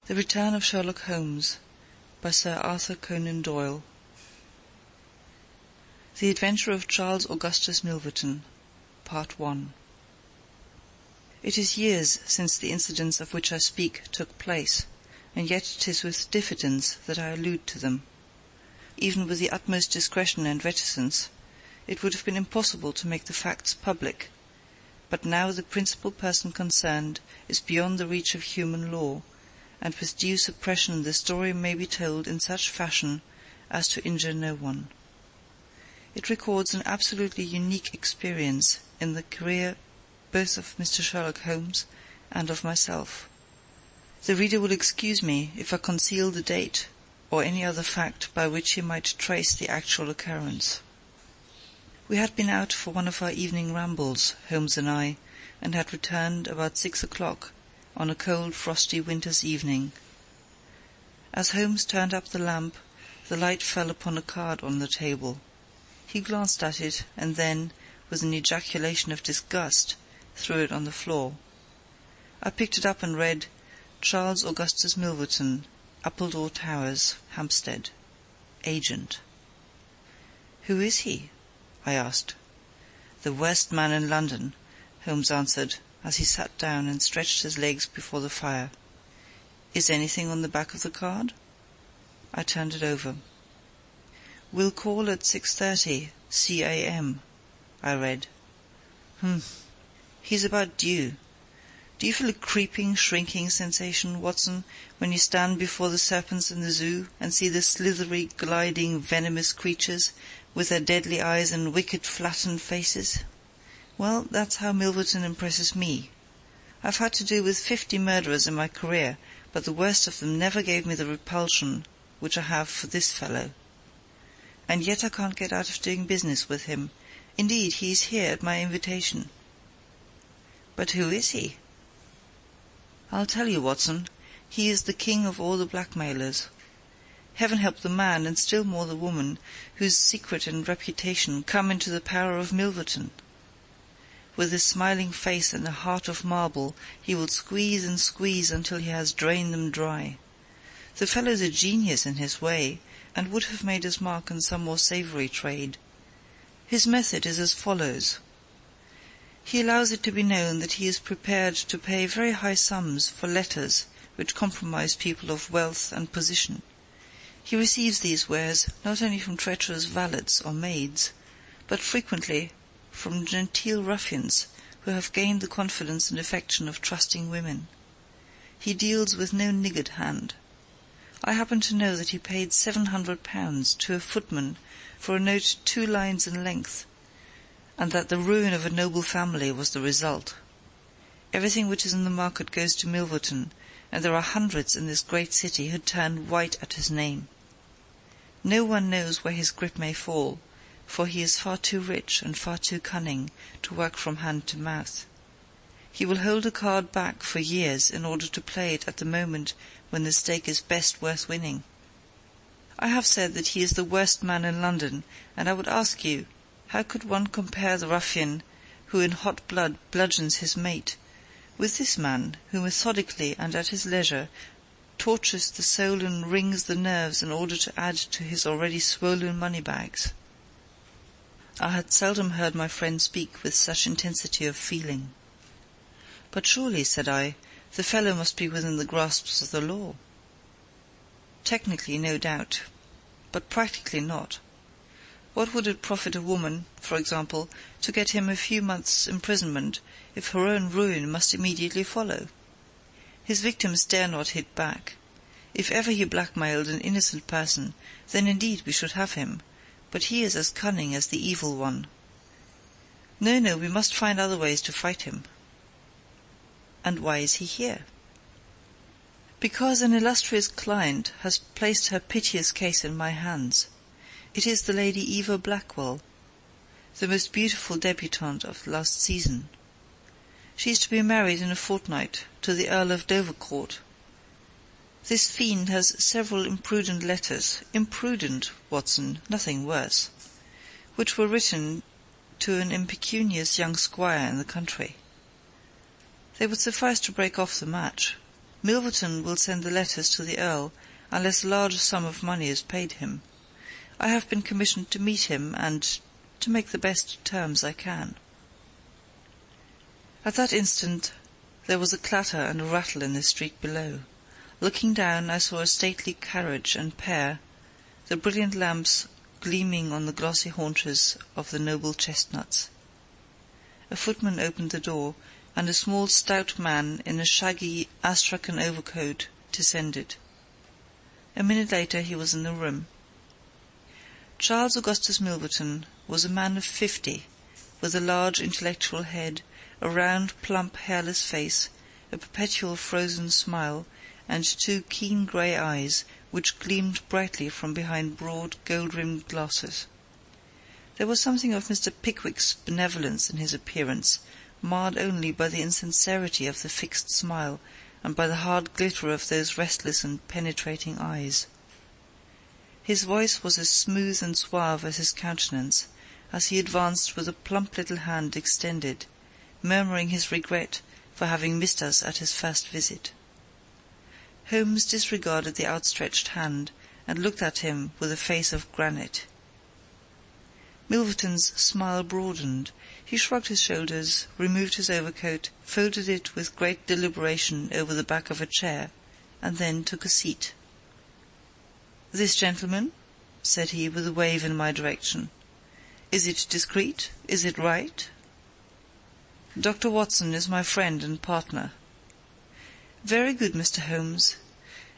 The Return of Sherlock Holmes by Sir Arthur Conan Doyle. The Adventure of Charles Augustus Milverton, Part 1. It is years since the incidents of which I speak took place, and yet it is with diffidence that I allude to them. Even with the utmost discretion and reticence, it would have been impossible to make the facts public, but now the principal person concerned is beyond the reach of human law, and with due suppression the story may be told in such fashion as to injure no one. It records an absolutely unique experience in the career both of Mr. Sherlock Holmes and of myself. The reader will excuse me if I conceal the date or any other fact by which he might trace the actual occurrence. We had been out for one of our evening rambles, Holmes and I, and had returned about 6 o'clock, on a cold, frosty winter's evening. As Holmes turned up the lamp, the light fell upon a card on the table. He glanced at it, and then, with an ejaculation of disgust, threw it on the floor. I picked it up and read, Charles Augustus Milverton, Appledore Towers, Hampstead, Agent. "Who is he?" I asked. "The worst man in London," Holmes answered, as he sat down and stretched his legs before the fire. "Is anything on the back of the card?" I turned it over. "Will call at 6:30 c.a.m." I read. He's about due. Do you feel a creeping, shrinking sensation, Watson, when you stand before the serpents in the zoo and see the slithery, gliding, venomous creatures, with their deadly eyes and wicked, flattened faces? Well, that's how Milverton impresses me. I've had to do with 50 murderers in my career, but the worst of them never gave me the repulsion which I have for this fellow. And yet I can't get out of doing business with him. Indeed, he is here at my invitation." "But who is he?" "I'll tell you, Watson. He is the king of all the blackmailers. Heaven help the man, and still more the woman, whose secret and reputation come into the power of Milverton. With his smiling face and a heart of marble, he will squeeze and squeeze until he has drained them dry. The fellow's a genius in his way, and would have made his mark in some more savoury trade. His method is as follows. He allows it to be known that he is prepared to pay very high sums for letters which compromise people of wealth and position. He receives these wares not only from treacherous valets or maids, but frequently from genteel ruffians who have gained the confidence and affection of trusting women. He deals with no niggard hand. I happen to know that he paid £700 to a footman for a note 2 lines in length, and that the ruin of a noble family was the result. Everything which is in the market goes to Milverton, and there are hundreds in this great city who turn white at his name. No one knows where his grip may fall, for he is far too rich and far too cunning to work from hand to mouth. He will hold a card back for years in order to play it at the moment when the stake is best worth winning. I have said that he is the worst man in London, and I would ask you, how could one compare the ruffian who in hot blood bludgeons his mate with this man who methodically and at his leisure tortures the soul and wrings the nerves in order to add to his already swollen money-bags? I had seldom heard my friend speak with such intensity of feeling. "But surely," said I, "the fellow must be within the grasp of the law." "Technically, no doubt, but practically not. What would it profit a woman, for example, to get him a few months' imprisonment if her own ruin must immediately follow? His victims dare not hit back. If ever he blackmailed an innocent person, then indeed we should have him, but he is as cunning as the evil one. No, we must find other ways to fight him." "And why is he here?" "Because an illustrious client has placed her piteous case in my hands. It is the Lady Eva Blackwell, the most beautiful debutante of last season. She is to be married in a fortnight to the Earl of Dovercourt. This fiend has several imprudent letters, imprudent, Watson, nothing worse, which were written to an impecunious young squire in the country. They would suffice to break off the match. Milverton will send the letters to the Earl unless a large sum of money is paid him. I have been commissioned to meet him and to make the best terms I can." At that instant there was a clatter and a rattle in the street below. Looking down, I saw a stately carriage and pair, the brilliant lamps gleaming on the glossy haunches of the noble chestnuts. A footman opened the door, and a small stout man in a shaggy astrakhan overcoat descended. A minute later he was in the room. Charles Augustus Milverton was a man of 50, with a large intellectual head, a round, plump, hairless face, a perpetual frozen smile, and 2 keen grey eyes, which gleamed brightly from behind broad, gold-rimmed glasses. There was something of Mr. Pickwick's benevolence in his appearance, marred only by the insincerity of the fixed smile and by the hard glitter of those restless and penetrating eyes. His voice was as smooth and suave as his countenance, as he advanced with a plump little hand extended, murmuring his regret for having missed us at his first visit. Holmes disregarded the outstretched hand, and looked at him with a face of granite. Milverton's smile broadened. He shrugged his shoulders, removed his overcoat, folded it with great deliberation over the back of a chair, and then took a seat. "This gentleman?" said he, with a wave in my direction. "Is it discreet? Is it right?" "Dr. Watson is my friend and partner." "Very good, Mr. Holmes.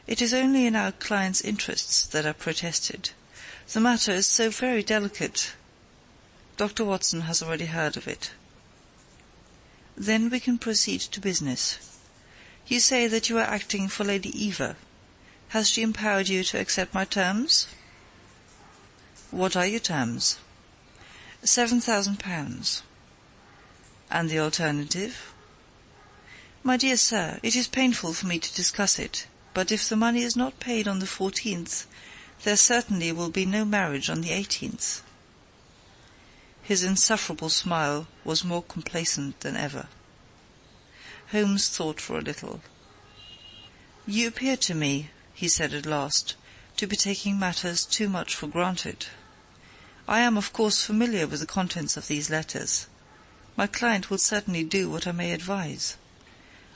It is only in our client's interests that are protested. The matter is so very delicate. Dr. Watson has already heard of it." "Then we can proceed to business. You say that you are acting for Lady Eva. Has she empowered you to accept my terms?" "What are your terms?" £7,000. "And the alternative?" "My dear sir, it is painful for me to discuss it, but if the money is not paid on the 14th, there certainly will be no marriage on the 18th. His insufferable smile was more complacent than ever. Holmes thought for a little. "You appear to me," he said at last, "to be taking matters too much for granted. I am of course familiar with the contents of these letters. My client will certainly do what I may advise.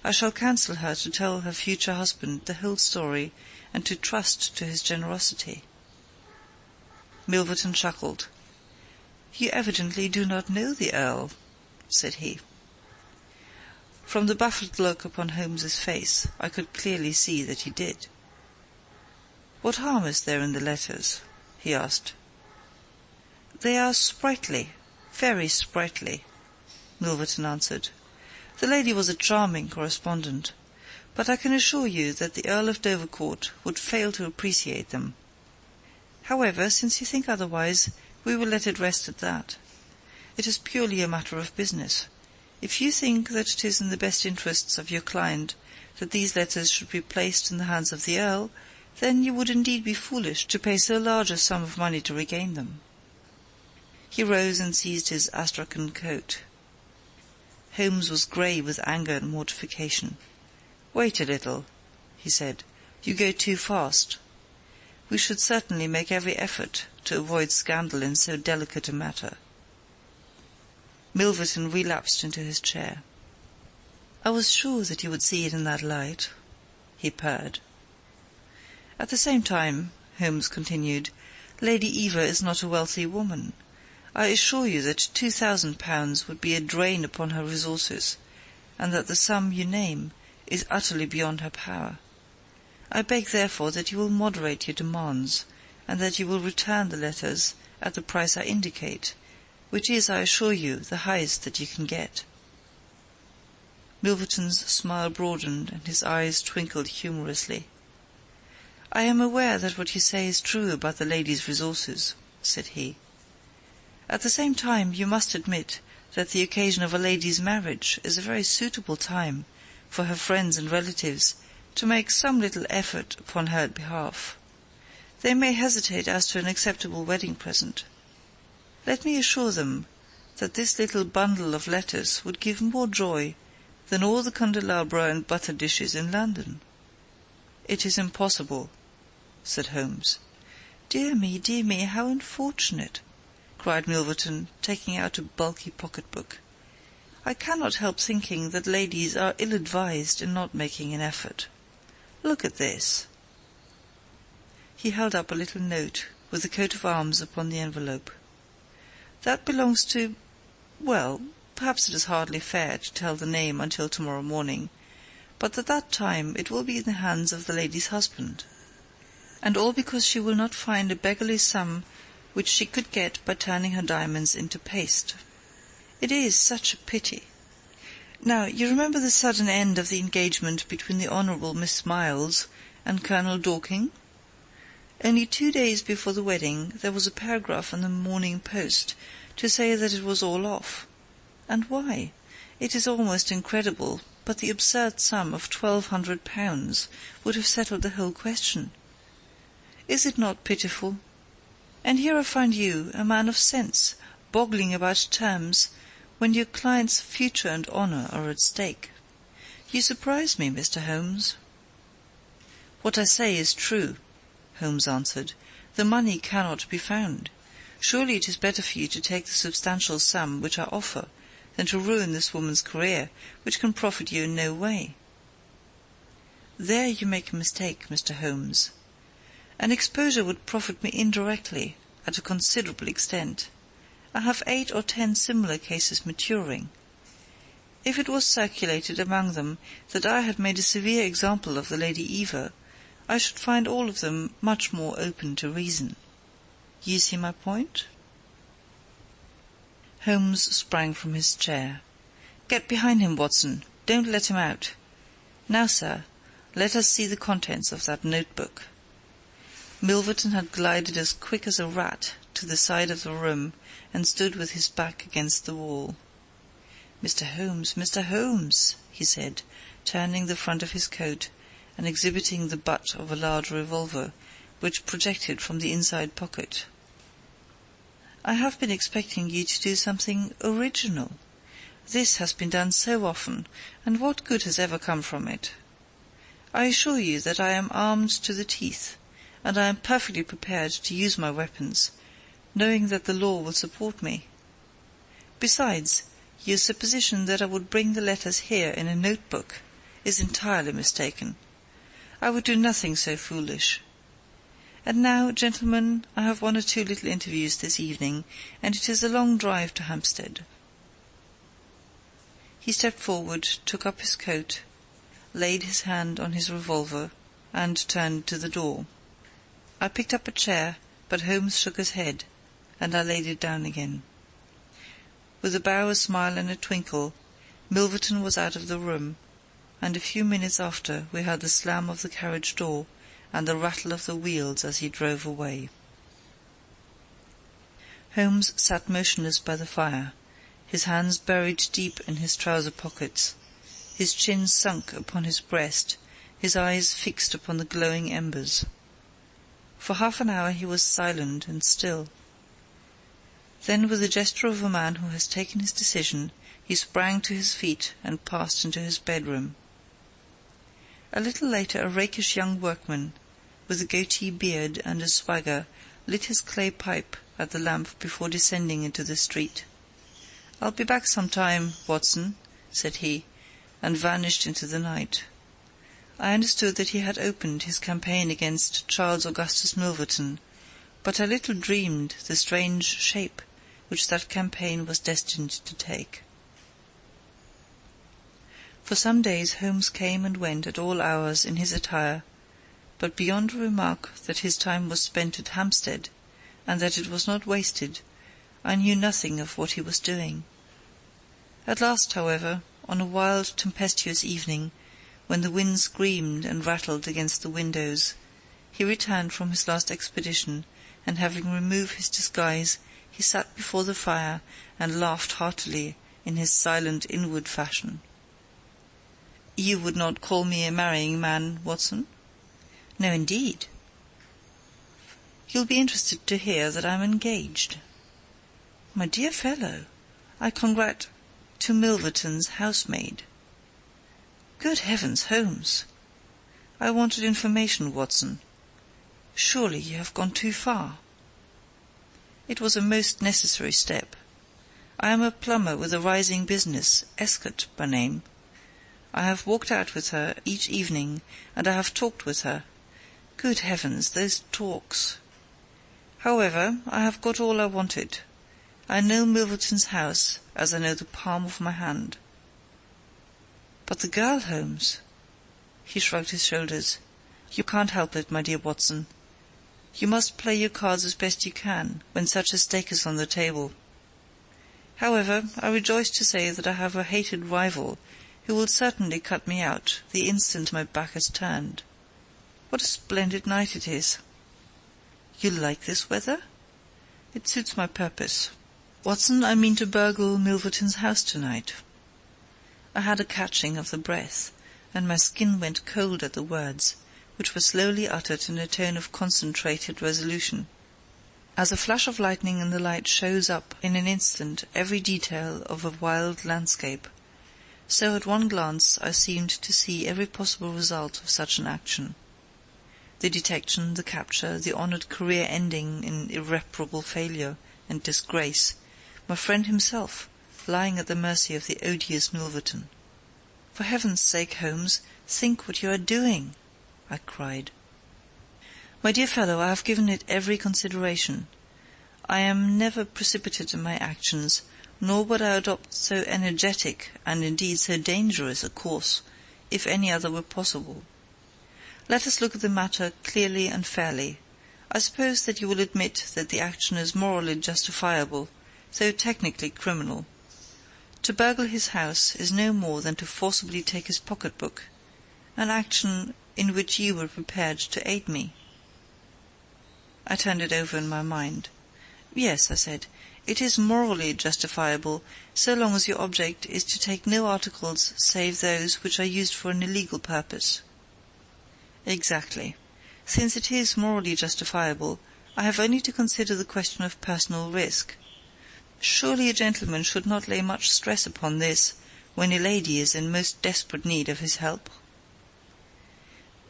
I shall counsel her to tell her future husband the whole story, and to trust to his generosity." Milverton chuckled. "You evidently do not know the Earl," said he. From the baffled look upon Holmes's face, I could clearly see that he did. "What harm is there in the letters?" he asked. "They are sprightly, very sprightly," Milverton answered. "The lady was a charming correspondent, but I can assure you that the Earl of Dovercourt would fail to appreciate them. However, since you think otherwise, we will let it rest at that. It is purely a matter of business. If you think that it is in the best interests of your client that these letters should be placed in the hands of the Earl, then you would indeed be foolish to pay so large a sum of money to regain them." He rose and seized his astrakhan coat. Holmes was grey with anger and mortification. "Wait a little," he said. "You go too fast. We should certainly make every effort to avoid scandal in so delicate a matter." Milverton relapsed into his chair. "I was sure that you would see it in that light," he purred. "At the same time," Holmes continued, "Lady Eva is not a wealthy woman. I assure you that £2,000 would be a drain upon her resources, and that the sum you name is utterly beyond her power. I beg, therefore, that you will moderate your demands, and that you will return the letters at the price I indicate, which is, I assure you, the highest that you can get." Milverton's smile broadened, and his eyes twinkled humorously. "I am aware that what you say is true about the lady's resources," said he. "At the same time, you must admit that the occasion of a lady's marriage is a very suitable time for her friends and relatives to make some little effort upon her behalf. They may hesitate as to an acceptable wedding present. Let me assure them that this little bundle of letters would give more joy than all the candelabra and butter dishes in London. "It is impossible," said Holmes. Dear me, how unfortunate," cried Milverton, taking out a bulky pocket-book. "I cannot help thinking that ladies are ill-advised in not making an effort. Look at this." He held up a little note with the coat of arms upon the envelope. "That belongs to... well, perhaps it is hardly fair to tell the name until tomorrow morning, but at that time it will be in the hands of the lady's husband. And all because she will not find a beggarly sum which she could get by turning her diamonds into paste. It is such a pity. Now, you remember the sudden end of the engagement between the Honourable Miss Miles and Colonel Dorking? Only 2 days before the wedding there was a paragraph in the Morning Post to say that it was all off. And why? It is almost incredible, but the absurd sum of £1,200 would have settled the whole question. Is it not pitiful? And here I find you, a man of sense, boggling about terms, when your client's future and honour are at stake. You surprise me, Mr. Holmes." "What I say is true," Holmes answered. "The money cannot be found. Surely it is better for you to take the substantial sum which I offer than to ruin this woman's career, which can profit you in no way." "There you make a mistake, Mr. Holmes. An exposure would profit me indirectly, at a considerable extent. I have 8 or 10 similar cases maturing. If it was circulated among them that I had made a severe example of the Lady Eva, I should find all of them much more open to reason. You see my point?" Holmes sprang from his chair. "Get behind him, Watson. Don't let him out. Now, sir, let us see the contents of that notebook." Milverton had glided as quick as a rat to the side of the room and stood with his back against the wall. Mr. Holmes," he said, turning the front of his coat and exhibiting the butt of a large revolver, which projected from the inside pocket. "I have been expecting you to do something original. This has been done so often, and what good has ever come from it? I assure you that I am armed to the teeth, and I am perfectly prepared to use my weapons, knowing that the law will support me. Besides, your supposition that I would bring the letters here in a notebook is entirely mistaken. I would do nothing so foolish. And now, gentlemen, I have 1 or 2 little interviews this evening, and it is a long drive to Hampstead." He stepped forward, took up his coat, laid his hand on his revolver, and turned to the door. I picked up a chair, but Holmes shook his head, and I laid it down again. With a bow, a smile, and a twinkle, Milverton was out of the room, and a few minutes after we heard the slam of the carriage door and the rattle of the wheels as he drove away. Holmes sat motionless by the fire, his hands buried deep in his trouser pockets, his chin sunk upon his breast, his eyes fixed upon the glowing embers. For half an hour he was silent and still. Then, with the gesture of a man who has taken his decision, he sprang to his feet and passed into his bedroom. A little later a rakish young workman, with a goatee beard and a swagger, lit his clay pipe at the lamp before descending into the street. "I'll be back some time, Watson," said he, and vanished into the night. I understood that he had opened his campaign against Charles Augustus Milverton, but I little dreamed the strange shape which that campaign was destined to take. For some days Holmes came and went at all hours in his attire, but beyond a remark that his time was spent at Hampstead, and that it was not wasted, I knew nothing of what he was doing. At last, however, on a wild, tempestuous evening, when the wind screamed and rattled against the windows, he returned from his last expedition, and having removed his disguise, he sat before the fire and laughed heartily in his silent inward fashion. "You would not call me a marrying man, Watson?" "No, indeed." "You'll be interested to hear that I'm engaged." "My dear fellow, I to Milverton's housemaid." "Good heavens, Holmes!" I wanted information, Watson. Surely you have gone too far. It was a most necessary step. I am a plumber with a rising business, Escott by name. I have walked out with her each evening, and I have talked with her. Good heavens, those talks! However, I have got all I wanted. I know Milverton's house as I know the palm of my hand. But the girl, Holmes? He shrugged his shoulders. You can't help it, my dear Watson. You must play your cards as best you can when such a stake is on the table. However, I rejoice to say that I have a hated rival who will certainly cut me out the instant my back is turned. What a splendid night it is! You like this weather? It suits my purpose. Watson, I mean to burgle Milverton's house tonight. I had a catching of the breath, and my skin went cold at the words, which were slowly uttered in a tone of concentrated resolution. As a flash of lightning in the light shows up in an instant every detail of a wild landscape, so at one glance I seemed to see every possible result of such an action. The detection, the capture, the honoured career ending in irreparable failure and disgrace, my friend himself lying at the mercy of the odious Milverton. For heaven's sake, Holmes, think what you are doing, I cried. My dear fellow, I have given it every consideration. I am never precipitate in my actions, nor would I adopt so energetic and indeed so dangerous a course, if any other were possible. Let us look at the matter clearly and fairly. I suppose that you will admit that the action is morally justifiable, though technically criminal. To burgle his house is no more than to forcibly take his pocket-book, an action in which you were prepared to aid me. I turned it over in my mind. Yes, I said, it is morally justifiable, so long as your object is to take no articles save those which are used for an illegal purpose. Exactly. Since it is morally justifiable, I have only to consider the question of personal risk. Surely a gentleman should not lay much stress upon this, when a lady is in most desperate need of his help.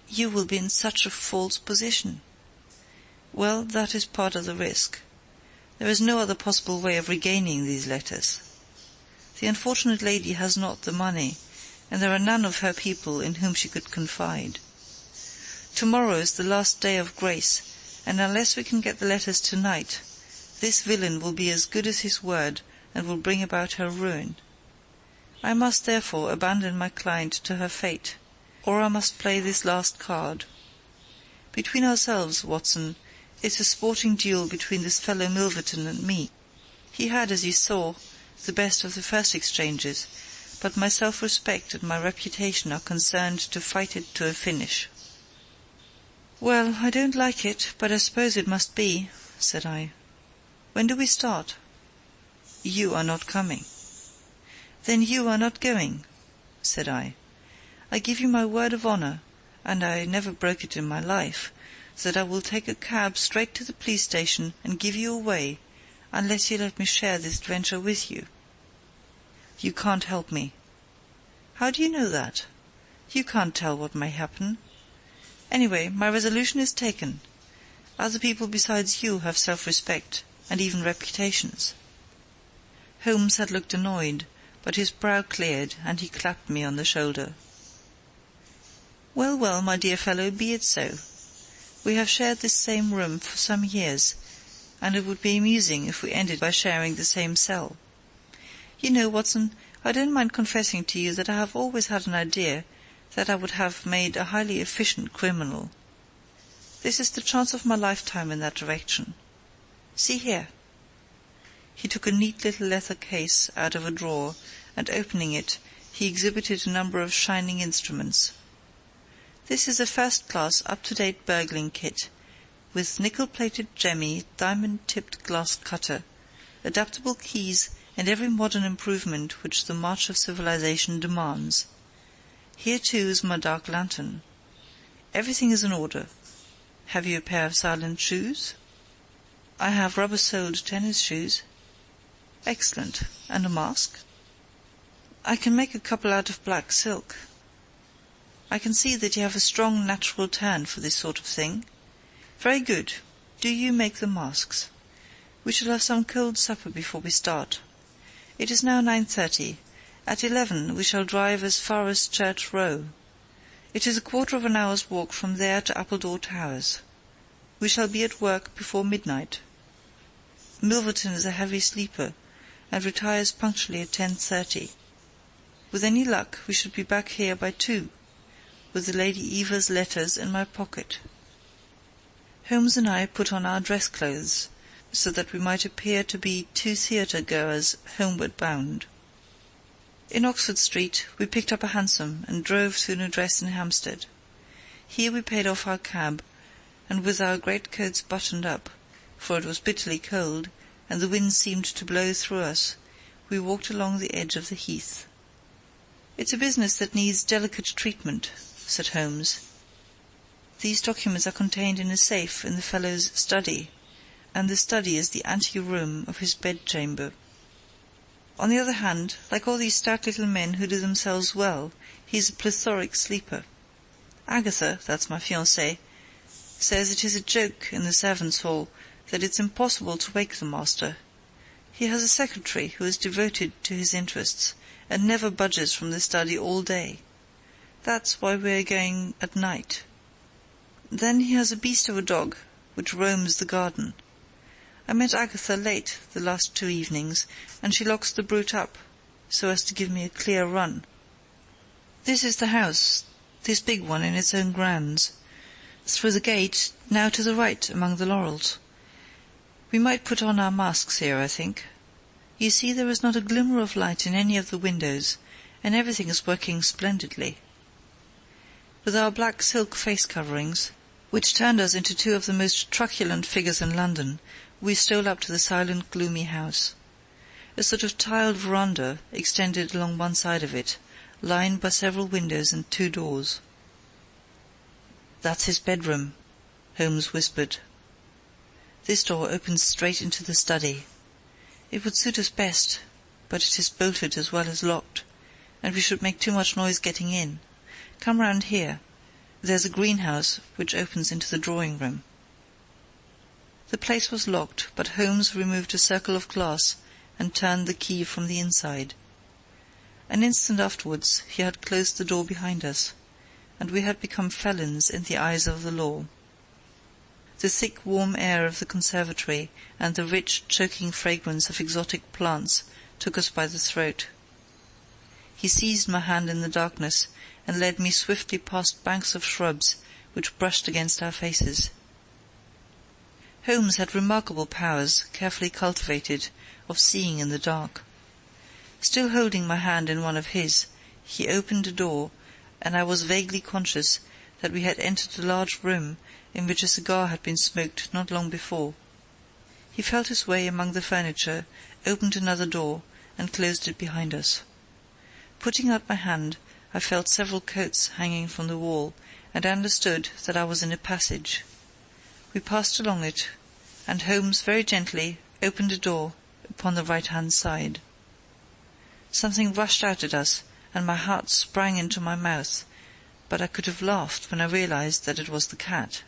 You will be in such a false position. Well, that is part of the risk. There is no other possible way of regaining these letters. The unfortunate lady has not the money, and there are none of her people in whom she could confide. Tomorrow is the last day of grace, and unless we can get the letters tonight, this villain will be as good as his word, and will bring about her ruin. I must therefore abandon my client to her fate, or I must play this last card. Between ourselves, Watson, it's a sporting duel between this fellow Milverton and me. He had, as you saw, the best of the first exchanges, but my self-respect and my reputation are concerned to fight it to a finish. Well, I don't like it, but I suppose it must be, said I. When do we start? You are not coming. Then you are not going, said I. I give you my word of honour, and I never broke it in my life, that I will take a cab straight to the police station and give you away, unless you let me share this adventure with you. You can't help me. How do you know that? You can't tell what may happen. Anyway, my resolution is taken. Other people besides you have self-respect, and even reputations. Holmes had looked annoyed, but his brow cleared, and he clapped me on the shoulder. Well, well, my dear fellow, be it so. We have shared this same room for some years, and it would be amusing if we ended by sharing the same cell. You know, Watson, I don't mind confessing to you that I have always had an idea that I would have made a highly efficient criminal. This is the chance of my lifetime in that direction. See here. He took a neat little leather case out of a drawer, and opening it, he exhibited a number of shining instruments. This is a first-class, up-to-date burgling kit, with nickel-plated jemmy, diamond-tipped glass cutter, adaptable keys, and every modern improvement which the march of civilization demands. Here, too, is my dark lantern. Everything is in order. Have you a pair of silent shoes? I have rubber-soled tennis shoes. Excellent. And a mask? I can make a couple out of black silk. I can see that you have a strong natural turn for this sort of thing. Very good. Do you make the masks. We shall have some cold supper before we start. It is now 9:30. At 11 we shall drive as far as Church Row. It is a quarter of an hour's walk from there to Appledore Towers. We shall be at work before midnight. Milverton is a heavy sleeper, and retires punctually at 10:30. With any luck we should be back here by 2, with the Lady Eva's letters in my pocket. Holmes and I put on our dress clothes, so that we might appear to be 2 theatre-goers homeward bound. In Oxford Street we picked up a hansom and drove to an address in Hampstead. Here we paid off our cab, and with our greatcoats buttoned up, for it was bitterly cold, and the wind seemed to blow through us, we walked along the edge of the heath. "It's a business that needs delicate treatment," said Holmes. "These documents are contained in a safe in the fellow's study, and the study is the ante-room of his bedchamber. On the other hand, like all these stout little men who do themselves well, he is a plethoric sleeper. Agatha, that's my fiancée, says it is a joke in the servants' hall, that it's impossible to wake the master. He has a secretary who is devoted to his interests, and never budges from the study all day. That's why we are going at night. Then he has a beast of a dog, which roams the garden. I met Agatha late the last 2 evenings, and she locks the brute up, so as to give me a clear run. This is the house, this big one in its own grounds. Through the gate, now to the right among the laurels. We might put on our masks here, I think. You see, there is not a glimmer of light in any of the windows, and everything is working splendidly. With our black silk face-coverings, which turned us into 2 of the most truculent figures in London, we stole up to the silent, gloomy house. A sort of tiled veranda extended along one side of it, lined by several windows and 2 doors. "That's his bedroom," Holmes whispered. "This door opens straight into the study. It would suit us best, but it is bolted as well as locked, and we should make too much noise getting in. Come round here. There's a greenhouse which opens into the drawing-room." The place was locked, but Holmes removed a circle of glass and turned the key from the inside. An instant afterwards he had closed the door behind us, and we had become felons in the eyes of the law. The thick, warm air of the conservatory and the rich, choking fragrance of exotic plants took us by the throat. He seized my hand in the darkness and led me swiftly past banks of shrubs which brushed against our faces. Holmes had remarkable powers, carefully cultivated, of seeing in the dark. Still holding my hand in one of his, he opened a door, and I was vaguely conscious that we had entered a large room in which a cigar had been smoked not long before. He felt his way among the furniture, opened another door, and closed it behind us. Putting out my hand, I felt several coats hanging from the wall, and understood that I was in a passage. We passed along it, and Holmes very gently opened a door upon the right-hand side. Something rushed out at us, and my heart sprang into my mouth, but I could have laughed when I realized that it was the cat.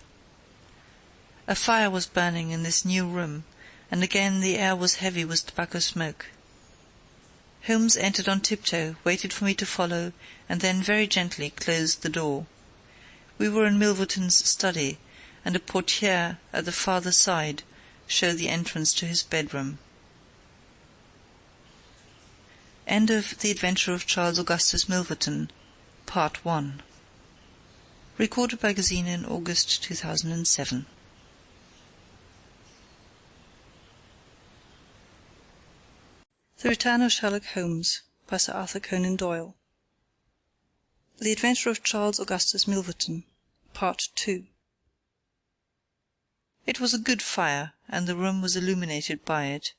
A fire was burning in this new room, and again the air was heavy with tobacco smoke. Holmes entered on tiptoe, waited for me to follow, and then very gently closed the door. We were in Milverton's study, and a portière at the farther side showed the entrance to his bedroom. End of The Adventure of Charles Augustus Milverton, Part 1. Recorded by Gazina in August 2007. The Return of Sherlock Holmes by Sir Arthur Conan Doyle. The Adventure of Charles Augustus Milverton, Part 2. It was a good fire, and the room was illuminated by it.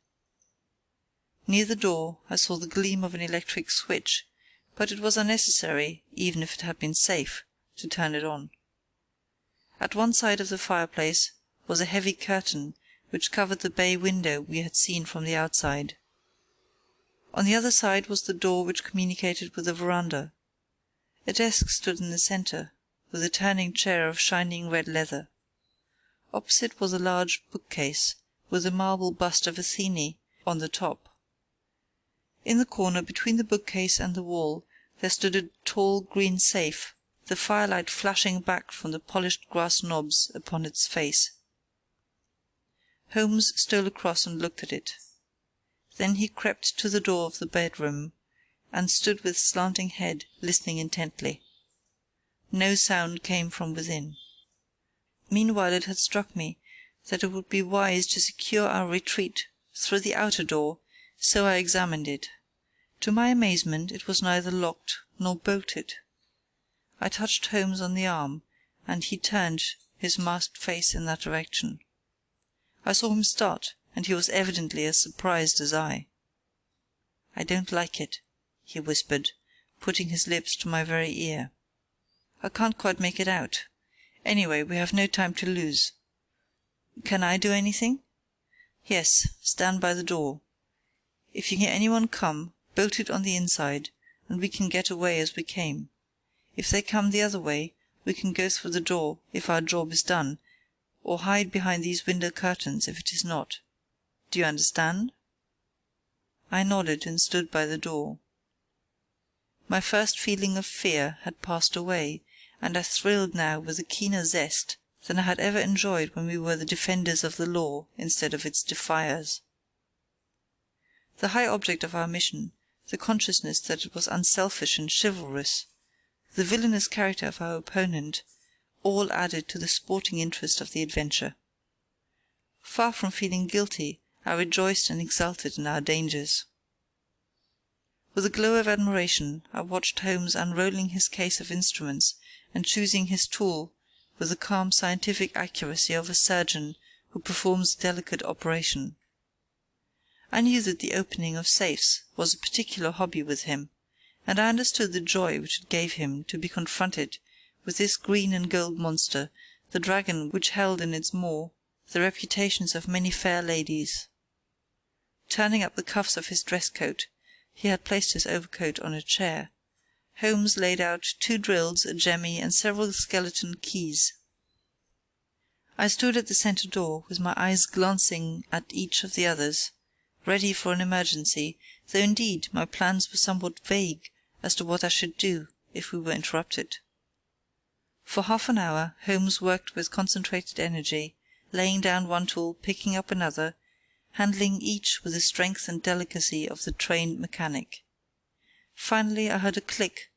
Near the door I saw the gleam of an electric switch, but it was unnecessary, even if it had been safe, to turn it on. At one side of the fireplace was a heavy curtain which covered the bay window we had seen from the outside. On the other side was the door which communicated with the veranda. A desk stood in the centre, with a turning chair of shining red leather. Opposite was a large bookcase, with a marble bust of Athene on the top. In the corner between the bookcase and the wall there stood a tall green safe, the firelight flashing back from the polished brass knobs upon its face. Holmes stole across and looked at it. Then he crept to the door of the bedroom, and stood with slanting head, listening intently. No sound came from within. Meanwhile it had struck me that it would be wise to secure our retreat through the outer door, so I examined it. To my amazement it was neither locked nor bolted. I touched Holmes on the arm, and he turned his masked face in that direction. I saw him start, and he was evidently as surprised as I. "I don't like it," he whispered, putting his lips to my very ear. "I can't quite make it out. Anyway, we have no time to lose. Can I do anything?" "Yes, stand by the door. If you hear anyone come, bolt it on the inside, and we can get away as we came. If they come the other way, we can go through the door if our job is done, or hide behind these window curtains if it is not. Do you understand?" I nodded and stood by the door. My first feeling of fear had passed away, and I thrilled now with a keener zest than I had ever enjoyed when we were the defenders of the law instead of its defiers. The high object of our mission, the consciousness that it was unselfish and chivalrous, the villainous character of our opponent, all added to the sporting interest of the adventure. Far from feeling guilty, I rejoiced and exulted in our dangers. With a glow of admiration I watched Holmes unrolling his case of instruments and choosing his tool with the calm scientific accuracy of a surgeon who performs a delicate operation. I knew that the opening of safes was a particular hobby with him, and I understood the joy which it gave him to be confronted with this green and gold monster, the dragon which held in its maw the reputations of many fair ladies. Turning up the cuffs of his dress coat, he had placed his overcoat on a chair. Holmes laid out 2 drills, a jemmy, and several skeleton keys. I stood at the centre door, with my eyes glancing at each of the others, ready for an emergency, though indeed my plans were somewhat vague as to what I should do if we were interrupted. For half an hour Holmes worked with concentrated energy, laying down one tool, picking up another, handling each with the strength and delicacy of the trained mechanic. Finally I heard a click,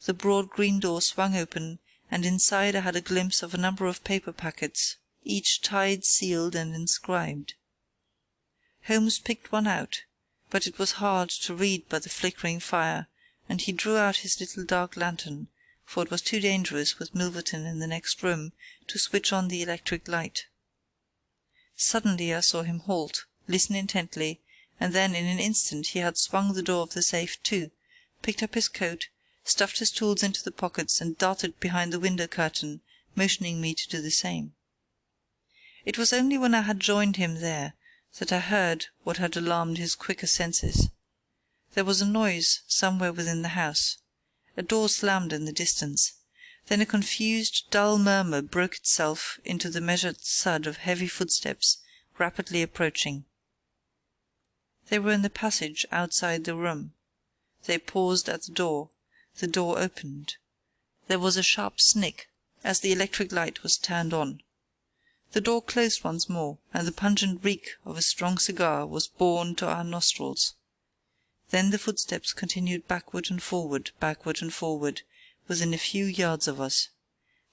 the broad green door swung open, and inside I had a glimpse of a number of paper packets, each tied, sealed, and inscribed. Holmes picked one out, but it was hard to read by the flickering fire, and he drew out his little dark lantern, for it was too dangerous with Milverton in the next room to switch on the electric light. Suddenly I saw him halt, listen intently, and then in an instant he had swung the door of the safe to, picked up his coat, stuffed his tools into the pockets, and darted behind the window curtain, motioning me to do the same. It was only when I had joined him there that I heard what had alarmed his quicker senses. There was a noise somewhere within the house. A door slammed in the distance. Then a confused, dull murmur broke itself into the measured thud of heavy footsteps rapidly approaching. They were in the passage outside the room. They paused at the door. The door opened. There was a sharp snick as the electric light was turned on. The door closed once more, and the pungent reek of a strong cigar was borne to our nostrils. Then the footsteps continued backward and forward, within a few yards of us.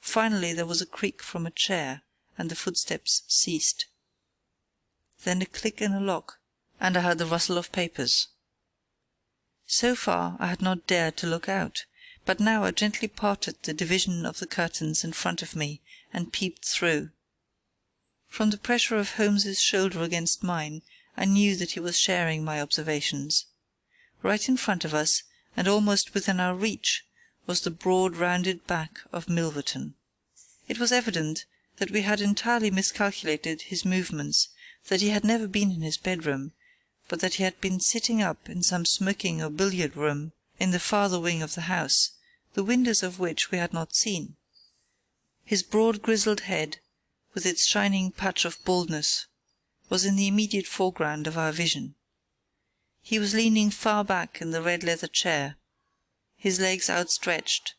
Finally there was a creak from a chair, and the footsteps ceased. Then a click in a lock, and I heard the rustle of papers. So far I had not dared to look out, but now I gently parted the division of the curtains in front of me and peeped through. From the pressure of Holmes's shoulder against mine, I knew that he was sharing my observations. Right in front of us, and almost within our reach, was the broad rounded back of Milverton. It was evident that we had entirely miscalculated his movements, that he had never been in his bedroom, but that he had been sitting up in some smoking or billiard room in the farther wing of the house, the windows of which we had not seen. His broad grizzled head, with its shining patch of baldness, was in the immediate foreground of our vision. He was leaning far back in the red leather chair, his legs outstretched,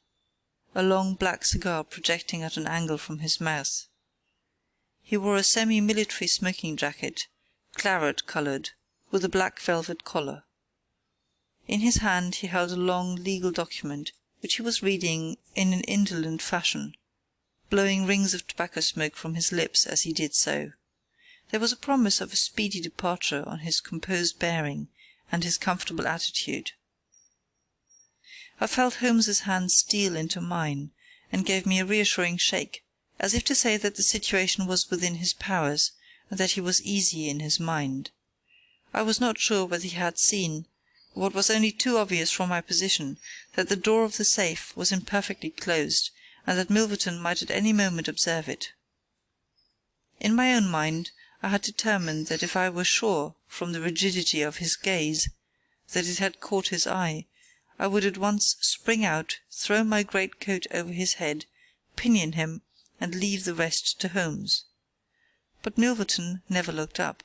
a long black cigar projecting at an angle from his mouth. He wore a semi-military smoking jacket, claret-coloured, with a black velvet collar. In his hand he held a long legal document, which he was reading in an indolent fashion, blowing rings of tobacco smoke from his lips as he did so. There was a promise of a speedy departure on his composed bearing and his comfortable attitude. I felt Holmes's hand steal into mine, and gave me a reassuring shake, as if to say that the situation was within his powers, and that he was easy in his mind. I was not sure whether he had seen, what was only too obvious from my position, that the door of the safe was imperfectly closed, and that Milverton might at any moment observe it. In my own mind I had determined that if I were sure, from the rigidity of his gaze, that it had caught his eye, I would at once spring out, throw my great coat over his head, pinion him, and leave the rest to Holmes. But Milverton never looked up.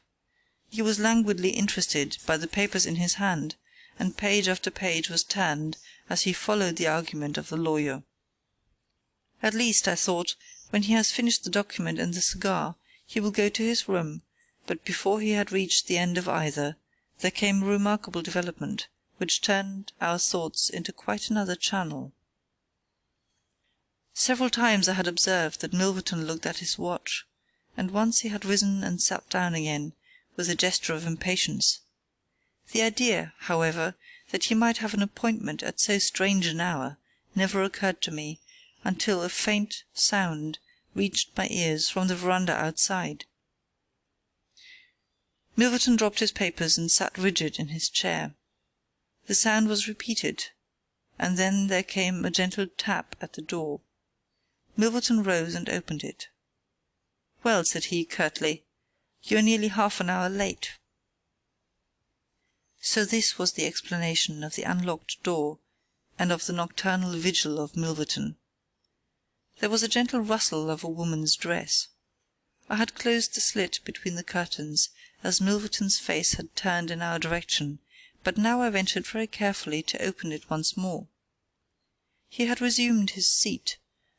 He was languidly interested by the papers in his hand, and page after page was turned as he followed the argument of the lawyer. At least, I thought, when he has finished the document and the cigar, he will go to his room, but before he had reached the end of either, there came a remarkable development, which turned our thoughts into quite another channel. Several times I had observed that Milverton looked at his watch, and once he had risen and sat down again, with a gesture of impatience. The idea, however, that he might have an appointment at so strange an hour never occurred to me until a faint sound reached my ears from the veranda outside. Milverton dropped his papers and sat rigid in his chair. The sound was repeated, and then there came a gentle tap at the door. Milverton rose and opened it. "Well," said he curtly, "you are nearly half an hour late." So this was the explanation of the unlocked door and of the nocturnal vigil of Milverton. There was a gentle rustle of a woman's dress. I had closed the slit between the curtains, as Milverton's face had turned in our direction, but now I ventured very carefully to open it once more. He had resumed his seat,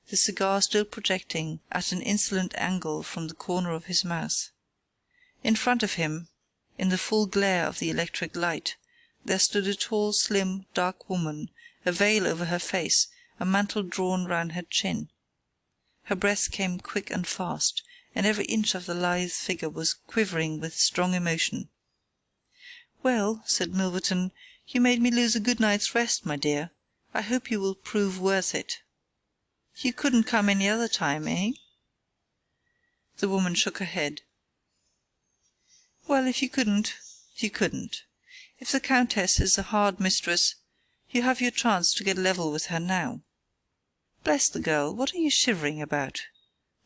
the cigar still projecting at an insolent angle from the corner of his mouth. In front of him, in the full glare of the electric light, there stood a tall, slim, dark woman, a veil over her face, a mantle drawn round her chin. Her breath came quick and fast, and every inch of the lithe figure was quivering with strong emotion. "Well," said Milverton, "you made me lose a good night's rest, my dear. I hope you will prove worth it. You couldn't come any other time, eh?" The woman shook her head. "Well, if you couldn't, you couldn't. If the Countess is a hard mistress, you have your chance to get level with her now. Bless the girl, what are you shivering about?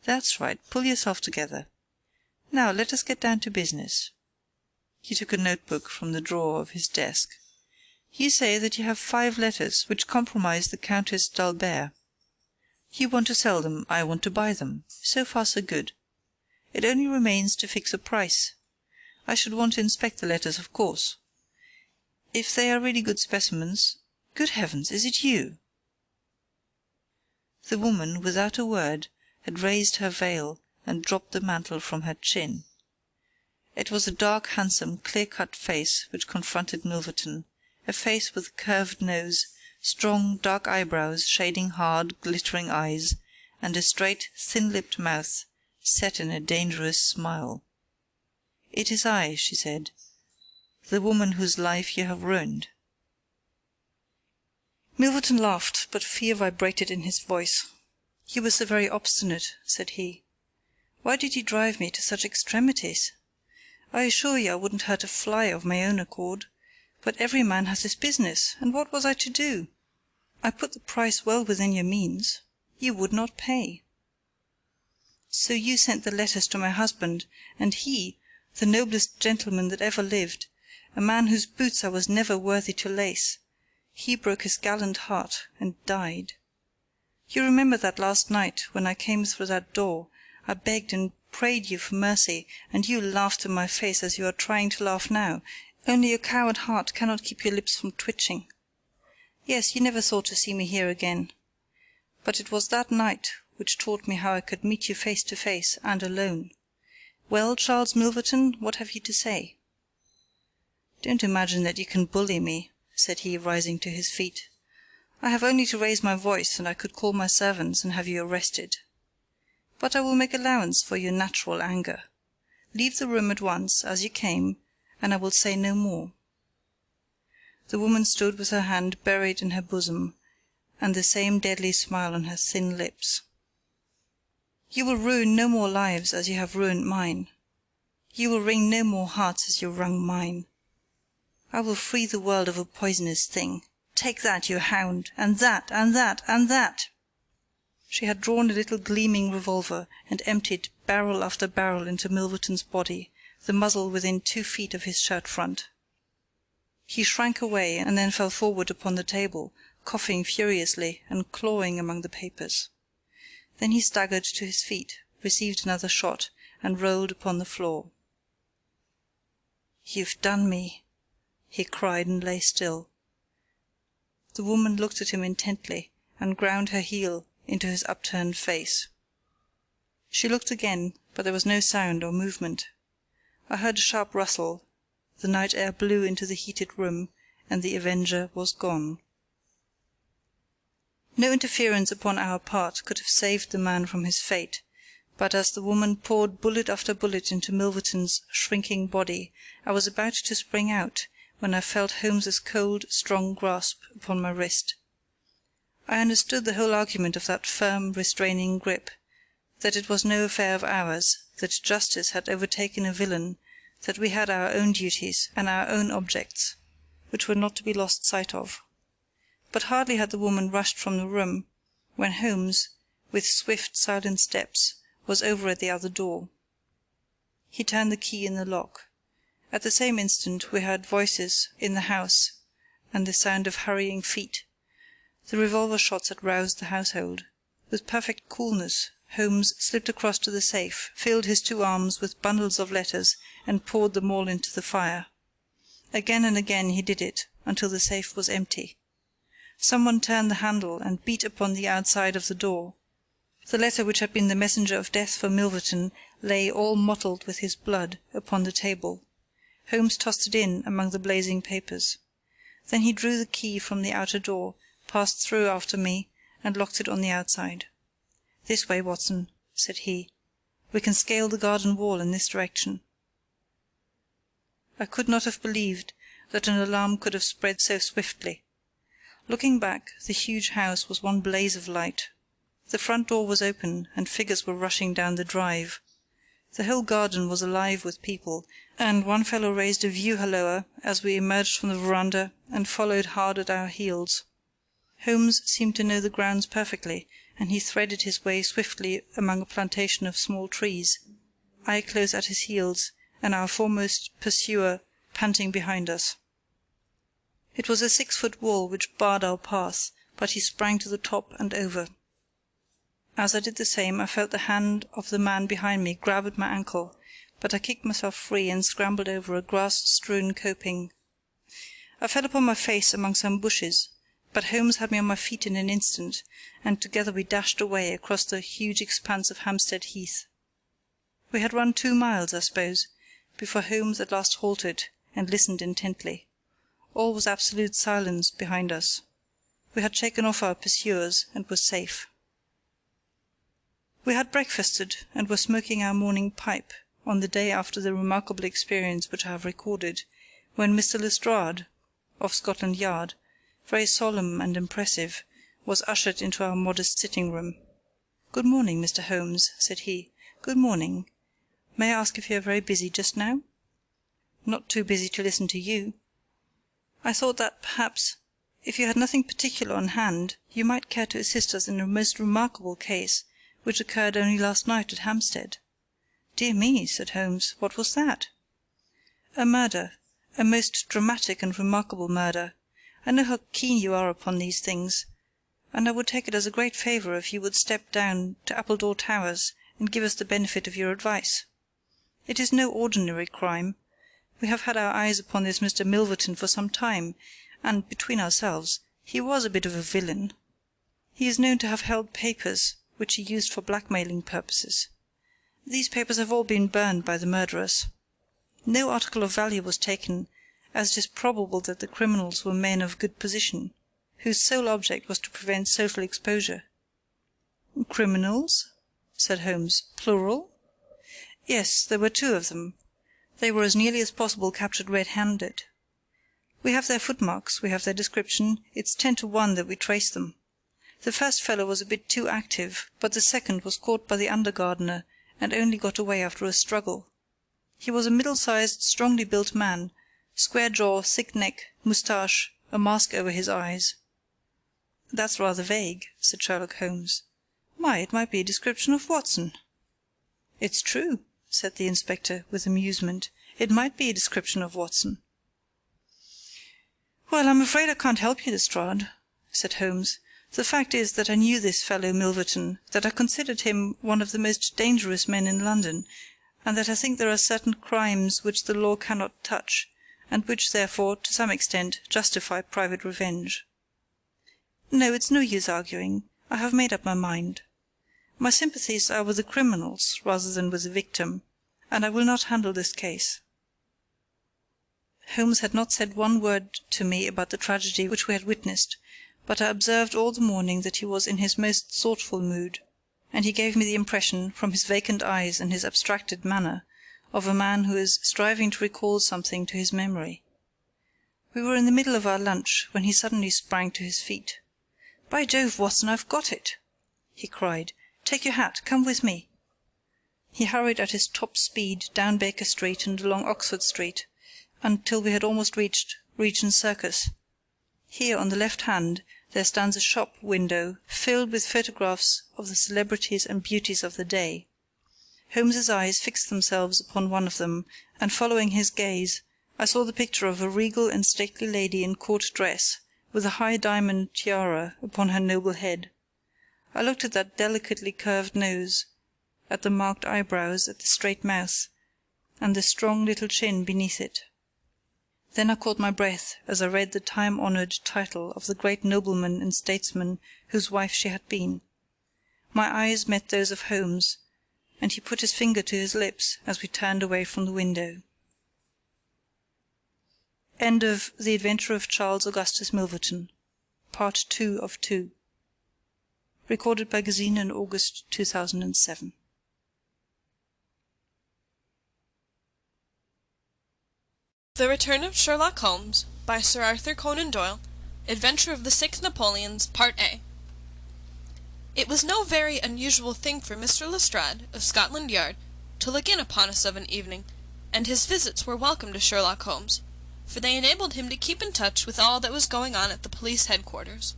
That's right, pull yourself together. Now let us get down to business." He took a notebook from the drawer of his desk. "You say that you have 5 letters which compromise the Countess d'Albert. You want to sell them, I want to buy them. So far so good. It only remains to fix a price. I should want to inspect the letters, of course. If they are really good specimens— Good heavens, is it you?" The woman, without a word, had raised her veil and dropped the mantle from her chin. It was a dark, handsome, clear-cut face which confronted Milverton, a face with a curved nose, strong, dark eyebrows shading hard, glittering eyes, and a straight, thin-lipped mouth set in a dangerous smile. "It is I," she said, "the woman whose life you have ruined." Milverton laughed, but fear vibrated in his voice. "You were so very obstinate," said he. "Why did you drive me to such extremities? I assure you I wouldn't hurt a fly of my own accord, but every man has his business, and what was I to do? I put the price well within your means. You would not pay. So you sent the letters to my husband, and he, the noblest gentleman that ever lived, a man whose boots I was never worthy to lace, he broke his gallant heart and died. You remember that last night, when I came through that door, I begged and prayed you for mercy, and you laughed in my face as you are trying to laugh now, only your coward heart cannot keep your lips from twitching. Yes, you never thought to see me here again. But it was that night which taught me how I could meet you face to face and alone. Well, Charles Milverton, what have you to say?" "Don't imagine that you can bully me," said he, rising to his feet. "I have only to raise my voice, and I could call my servants and have you arrested. But I will make allowance for your natural anger. Leave the room at once, as you came, and I will say no more." The woman stood with her hand buried in her bosom, and the same deadly smile on her thin lips. "You will ruin no more lives as you have ruined mine. You will wring no more hearts as you wrung mine. I will free the world of a poisonous thing. Take that, you hound, and that, and that, and that!" She had drawn a little gleaming revolver and emptied barrel after barrel into Milverton's body, the muzzle within 2 feet of his shirt front. He shrank away and then fell forward upon the table, coughing furiously and clawing among the papers. Then he staggered to his feet, received another shot, and rolled upon the floor. "You've done me," he cried, and lay still. The woman looked at him intently, and ground her heel into his upturned face. She looked again, but there was no sound or movement. I heard a sharp rustle, the night air blew into the heated room, and the avenger was gone. No interference upon our part could have saved the man from his fate, but as the woman poured bullet after bullet into Milverton's shrinking body, I was about to spring out, when I felt Holmes's cold, strong grasp upon my wrist. I understood the whole argument of that firm, restraining grip, that it was no affair of ours, that justice had overtaken a villain, that we had our own duties and our own objects, which were not to be lost sight of. But hardly had the woman rushed from the room, when Holmes, with swift, silent steps, was over at the other door. He turned the key in the lock. At the same instant we heard voices in the house and the sound of hurrying feet. The revolver shots had roused the household. With perfect coolness Holmes slipped across to the safe, filled his 2 arms with bundles of letters, and poured them all into the fire. Again and again he did it, until the safe was empty. Someone turned the handle and beat upon the outside of the door. The letter which had been the messenger of death for Milverton lay all mottled with his blood upon the table. Holmes tossed it in among the blazing papers. Then he drew the key from the outer door, passed through after me, and locked it on the outside. "This way, Watson," said he. "We can scale the garden wall in this direction." I could not have believed that an alarm could have spread so swiftly. Looking back, the huge house was one blaze of light. The front door was open, and figures were rushing down the drive. The whole garden was alive with people, and one fellow raised a view-halloa as we emerged from the veranda and followed hard at our heels. Holmes seemed to know the grounds perfectly, and he threaded his way swiftly among a plantation of small trees, I close at his heels, and our foremost pursuer panting behind us. It was a 6-foot wall which barred our path, but he sprang to the top and over. As I did the same, I felt the hand of the man behind me grab at my ankle, but I kicked myself free and scrambled over a grass-strewn coping. I fell upon my face among some bushes, but Holmes had me on my feet in an instant, and together we dashed away across the huge expanse of Hampstead Heath. We had run 2 miles, I suppose, before Holmes at last halted and listened intently. All was absolute silence behind us. We had shaken off our pursuers and were safe. We had breakfasted and were smoking our morning pipe on the day after the remarkable experience which I have recorded, when Mr. Lestrade, of Scotland Yard, very solemn and impressive, was ushered into our modest sitting-room. "Good morning, Mr. Holmes," said he. "Good morning. May I ask if you are very busy just now?" "Not too busy to listen to you." "I thought that, perhaps, if you had nothing particular on hand, you might care to assist us in a most remarkable case, which occurred only last night at Hampstead." "Dear me," said Holmes, "what was that?" "A murder, a most dramatic and remarkable murder. I know how keen you are upon these things. and I would take it as a great favour if you would step down to Appledore Towers and give us the benefit of your advice. It is no ordinary crime. We have had our eyes upon this Mr. Milverton for some time, and, between ourselves, he was a bit of a villain. He is known to have held papers which he used for blackmailing purposes. These papers have all been burned by the murderers. No article of value was taken, as it is probable that the criminals were men of good position, whose sole object was to prevent social exposure. "Criminals?" said Holmes. "Plural?" "Yes, there were 2 of them. They were as nearly as possible captured red-handed. We have their footmarks, we have their description. It's 10 to 1 that we trace them. The first fellow was a bit too active, but the second was caught by the under-gardener and only got away after a struggle. He was a middle-sized, strongly built man, square jaw, thick neck, moustache, a mask over his eyes." "That's rather vague," said Sherlock Holmes. "Why, it might be a description of Watson." "It's true," said the inspector, with amusement. "It might be a description of Watson." "Well, I'm afraid I can't help you, Lestrade," said Holmes. "The fact is that I knew this fellow Milverton, that I considered him one of the most dangerous men in London, and that I think there are certain crimes which the law cannot touch, and which, therefore, to some extent, justify private revenge. No, it's no use arguing. I have made up my mind. My sympathies are with the criminals rather than with the victim, and I will not handle this case." Holmes had not said one word to me about the tragedy which we had witnessed, but I observed all the morning that he was in his most thoughtful mood, and he gave me the impression, from his vacant eyes and his abstracted manner, of a man who is striving to recall something to his memory. We were in the middle of our lunch when he suddenly sprang to his feet. "By Jove, Watson, I've got it!" he cried. "Take your hat, come with me." He hurried at his top speed down Baker Street and along Oxford Street, until we had almost reached Regent Circus. Here, on the left hand, there stands a shop window filled with photographs of the celebrities and beauties of the day. Holmes's eyes fixed themselves upon one of them, and following his gaze, I saw the picture of a regal and stately lady in court dress, with a high diamond tiara upon her noble head. I looked at that delicately curved nose, at the marked eyebrows, at the straight mouth, and the strong little chin beneath it. Then I caught my breath as I read the time-honoured title of the great nobleman and statesman whose wife she had been. My eyes met those of Holmes, and he put his finger to his lips as we turned away from the window. End of The Adventure of Charles Augustus Milverton, Part 2 of 2. Recorded by Gesine in August 2007. The Return of Sherlock Holmes, by Sir Arthur Conan Doyle, Adventure of the Six Napoleons, Part A. It was no very unusual thing for Mr. Lestrade, of Scotland Yard, to look in upon us of an evening, and his visits were welcome to Sherlock Holmes, for they enabled him to keep in touch with all that was going on at the police headquarters.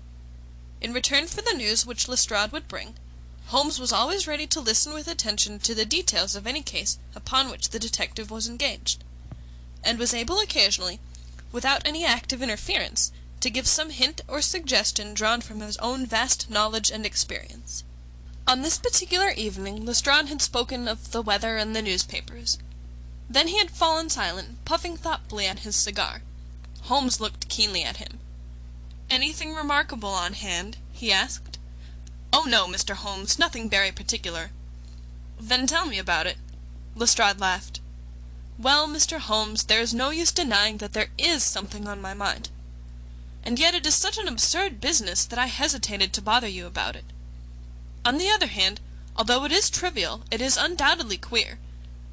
In return for the news which Lestrade would bring, Holmes was always ready to listen with attention to the details of any case upon which the detective was engaged, and was able occasionally, without any active interference, to give some hint or suggestion drawn from his own vast knowledge and experience. On this particular evening Lestrade had spoken of the weather and the newspapers. Then he had fallen silent, puffing thoughtfully at his cigar. Holmes looked keenly at him. "Anything remarkable on hand?" he asked. "Oh no, Mr. Holmes, nothing very particular." "Then tell me about it." Lestrade laughed. "Well, Mr. Holmes, there is no use denying that there is something on my mind. And yet it is such an absurd business that I hesitated to bother you about it. On the other hand, although it is trivial, it is undoubtedly queer,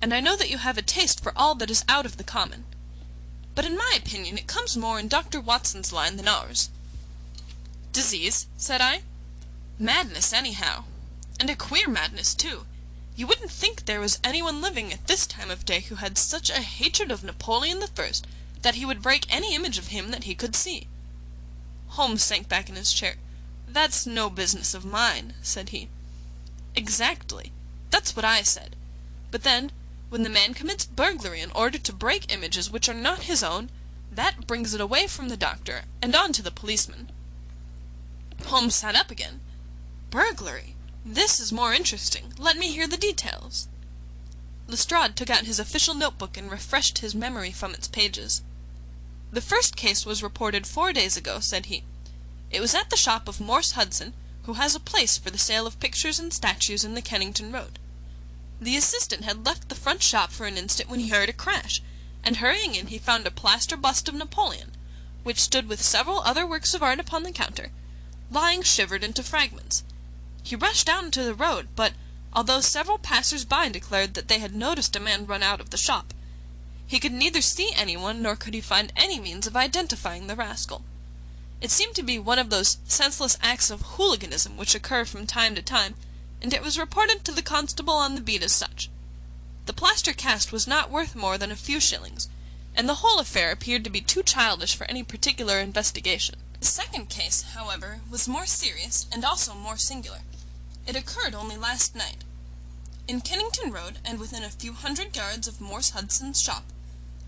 and I know that you have a taste for all that is out of the common. But in my opinion it comes more in Dr. Watson's line than ours." "Disease?" said I. "Madness, anyhow. And a queer madness, too. You wouldn't think there was anyone living at this time of day who had such a hatred of Napoleon I that he would break any image of him that he could see." Holmes sank back in his chair. "That's no business of mine," said he. "Exactly. That's what I said. But then, when the man commits burglary in order to break images which are not his own, that brings it away from the doctor and on to the policeman." Holmes sat up again. "Burglary! This is more interesting. Let me hear the details." Lestrade took out his official notebook and refreshed his memory from its pages. "The first case was reported 4 days ago," said he. "It was at the shop of Morse Hudson, who has a place for the sale of pictures and statues in the Kennington Road. The assistant had left the front shop for an instant when he heard a crash, and hurrying in he found a plaster bust of Napoleon, which stood with several other works of art upon the counter, lying shivered into fragments. He rushed out into the road, but, although several passers-by declared that they had noticed a man run out of the shop, he could neither see anyone nor could he find any means of identifying the rascal. It seemed to be one of those senseless acts of hooliganism which occur from time to time, and it was reported to the constable on the beat as such. The plaster cast was not worth more than a few shillings, and the whole affair appeared to be too childish for any particular investigation. The second case, however, was more serious and also more singular. It occurred only last night. In Kennington Road, and within a few hundred yards of Morse Hudson's shop,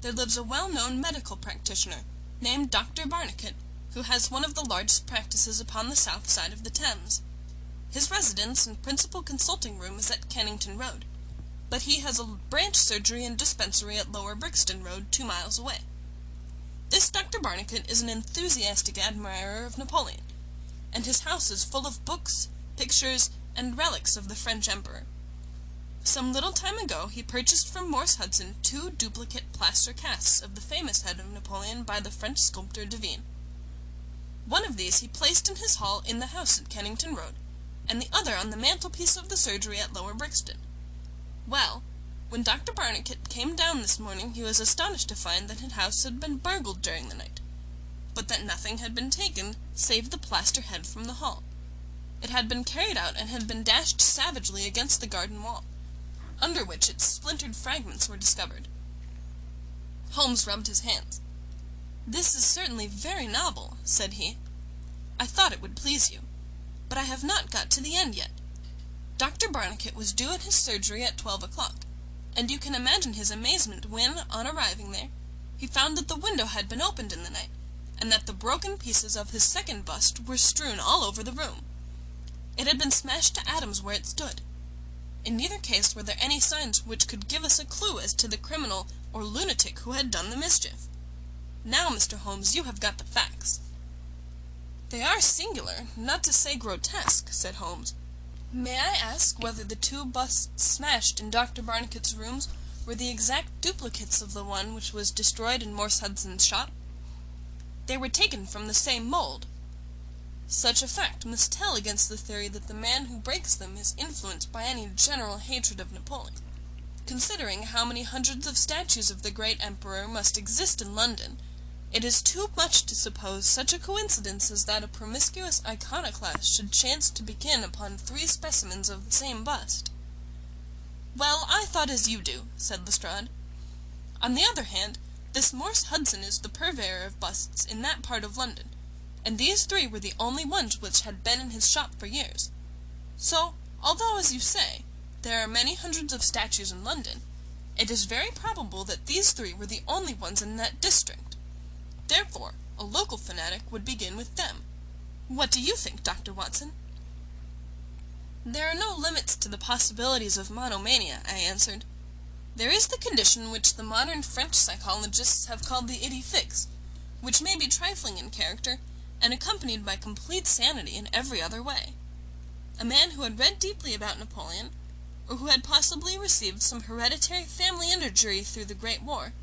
there lives a well-known medical practitioner, named Dr. Barnicot, who has one of the largest practices upon the south side of the Thames. His residence and principal consulting room is at Kennington Road, but he has a branch surgery and dispensary at Lower Brixton Road, 2 miles away. This Dr. Barnicot is an enthusiastic admirer of Napoleon, and his house is full of books, pictures, and relics of the French Emperor. Some little time ago he purchased from Morse Hudson 2 duplicate plaster casts of the famous head of Napoleon by the French sculptor Devine. One of these he placed in his hall in the house at Kennington Road, and the other on the mantelpiece of the surgery at Lower Brixton. Well, when Dr. Barnicot came down this morning he was astonished to find that his house had been burgled during the night, but that nothing had been taken save the plaster head from the hall. It had been carried out and had been dashed savagely against the garden wall, under which its splintered fragments were discovered. Holmes rubbed his hands. "This is certainly very novel," said he. "I thought it would please you. But I have not got to the end yet. Dr. Barnicot was due at his surgery at 12 o'clock, and you can imagine his amazement when, on arriving there, he found that the window had been opened in the night, and that the broken pieces of his second bust were strewn all over the room. It had been smashed to atoms where it stood. In neither case were there any signs which could give us a clue as to the criminal or lunatic who had done the mischief. Now, Mr. Holmes, you have got the facts." "They are singular, not to say grotesque," said Holmes. "May I ask whether the 2 busts smashed in Dr. Barnicot's rooms were the exact duplicates of the one which was destroyed in Morse Hudson's shop?" "They were taken from the same mould." "Such a fact must tell against the theory that the man who breaks them is influenced by any general hatred of Napoleon. Considering how many hundreds of statues of the great emperor must exist in London, it is too much to suppose such a coincidence as that a promiscuous iconoclast should chance to begin upon 3 specimens of the same bust." "Well, I thought as you do," said Lestrade. "On the other hand, this Morse Hudson is the purveyor of busts in that part of London, and these 3 were the only ones which had been in his shop for years. So, although, as you say, there are many hundreds of statues in London, it is very probable that these 3 were the only ones in that district. Therefore, a local fanatic would begin with them. What do you think, Dr. Watson?" "There are no limits to the possibilities of monomania," I answered. "There is the condition which the modern French psychologists have called the idée fixe, which may be trifling in character, and accompanied by complete sanity in every other way. A man who had read deeply about Napoleon, or who had possibly received some hereditary family injury through the Great War,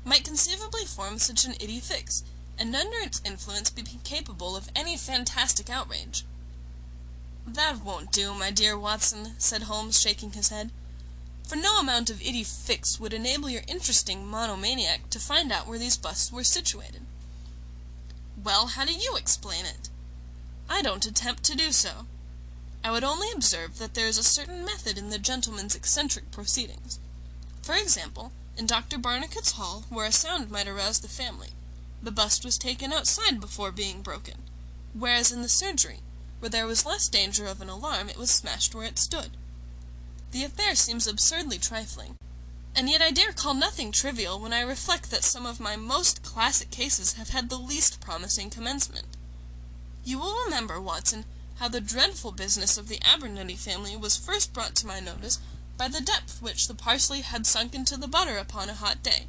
might conceivably form such an idée fixe, and under its influence be capable of any fantastic outrage." "That won't do, my dear Watson," said Holmes, shaking his head, "for no amount of idée fixe would enable your interesting monomaniac to find out where these busts were situated." "Well, how do you explain it?" "I don't attempt to do so. I would only observe that there is a certain method in the gentleman's eccentric proceedings. For example, in Dr. Barnicot's hall, where a sound might arouse the family, the bust was taken outside before being broken, whereas in the surgery, where there was less danger of an alarm, it was smashed where it stood. The affair seems absurdly trifling, and yet I dare call nothing trivial when I reflect that some of my most classic cases have had the least promising commencement. You will remember, Watson, how the dreadful business of the Abernethy family was first brought to my notice by the depth which the parsley had sunk into the butter upon a hot day.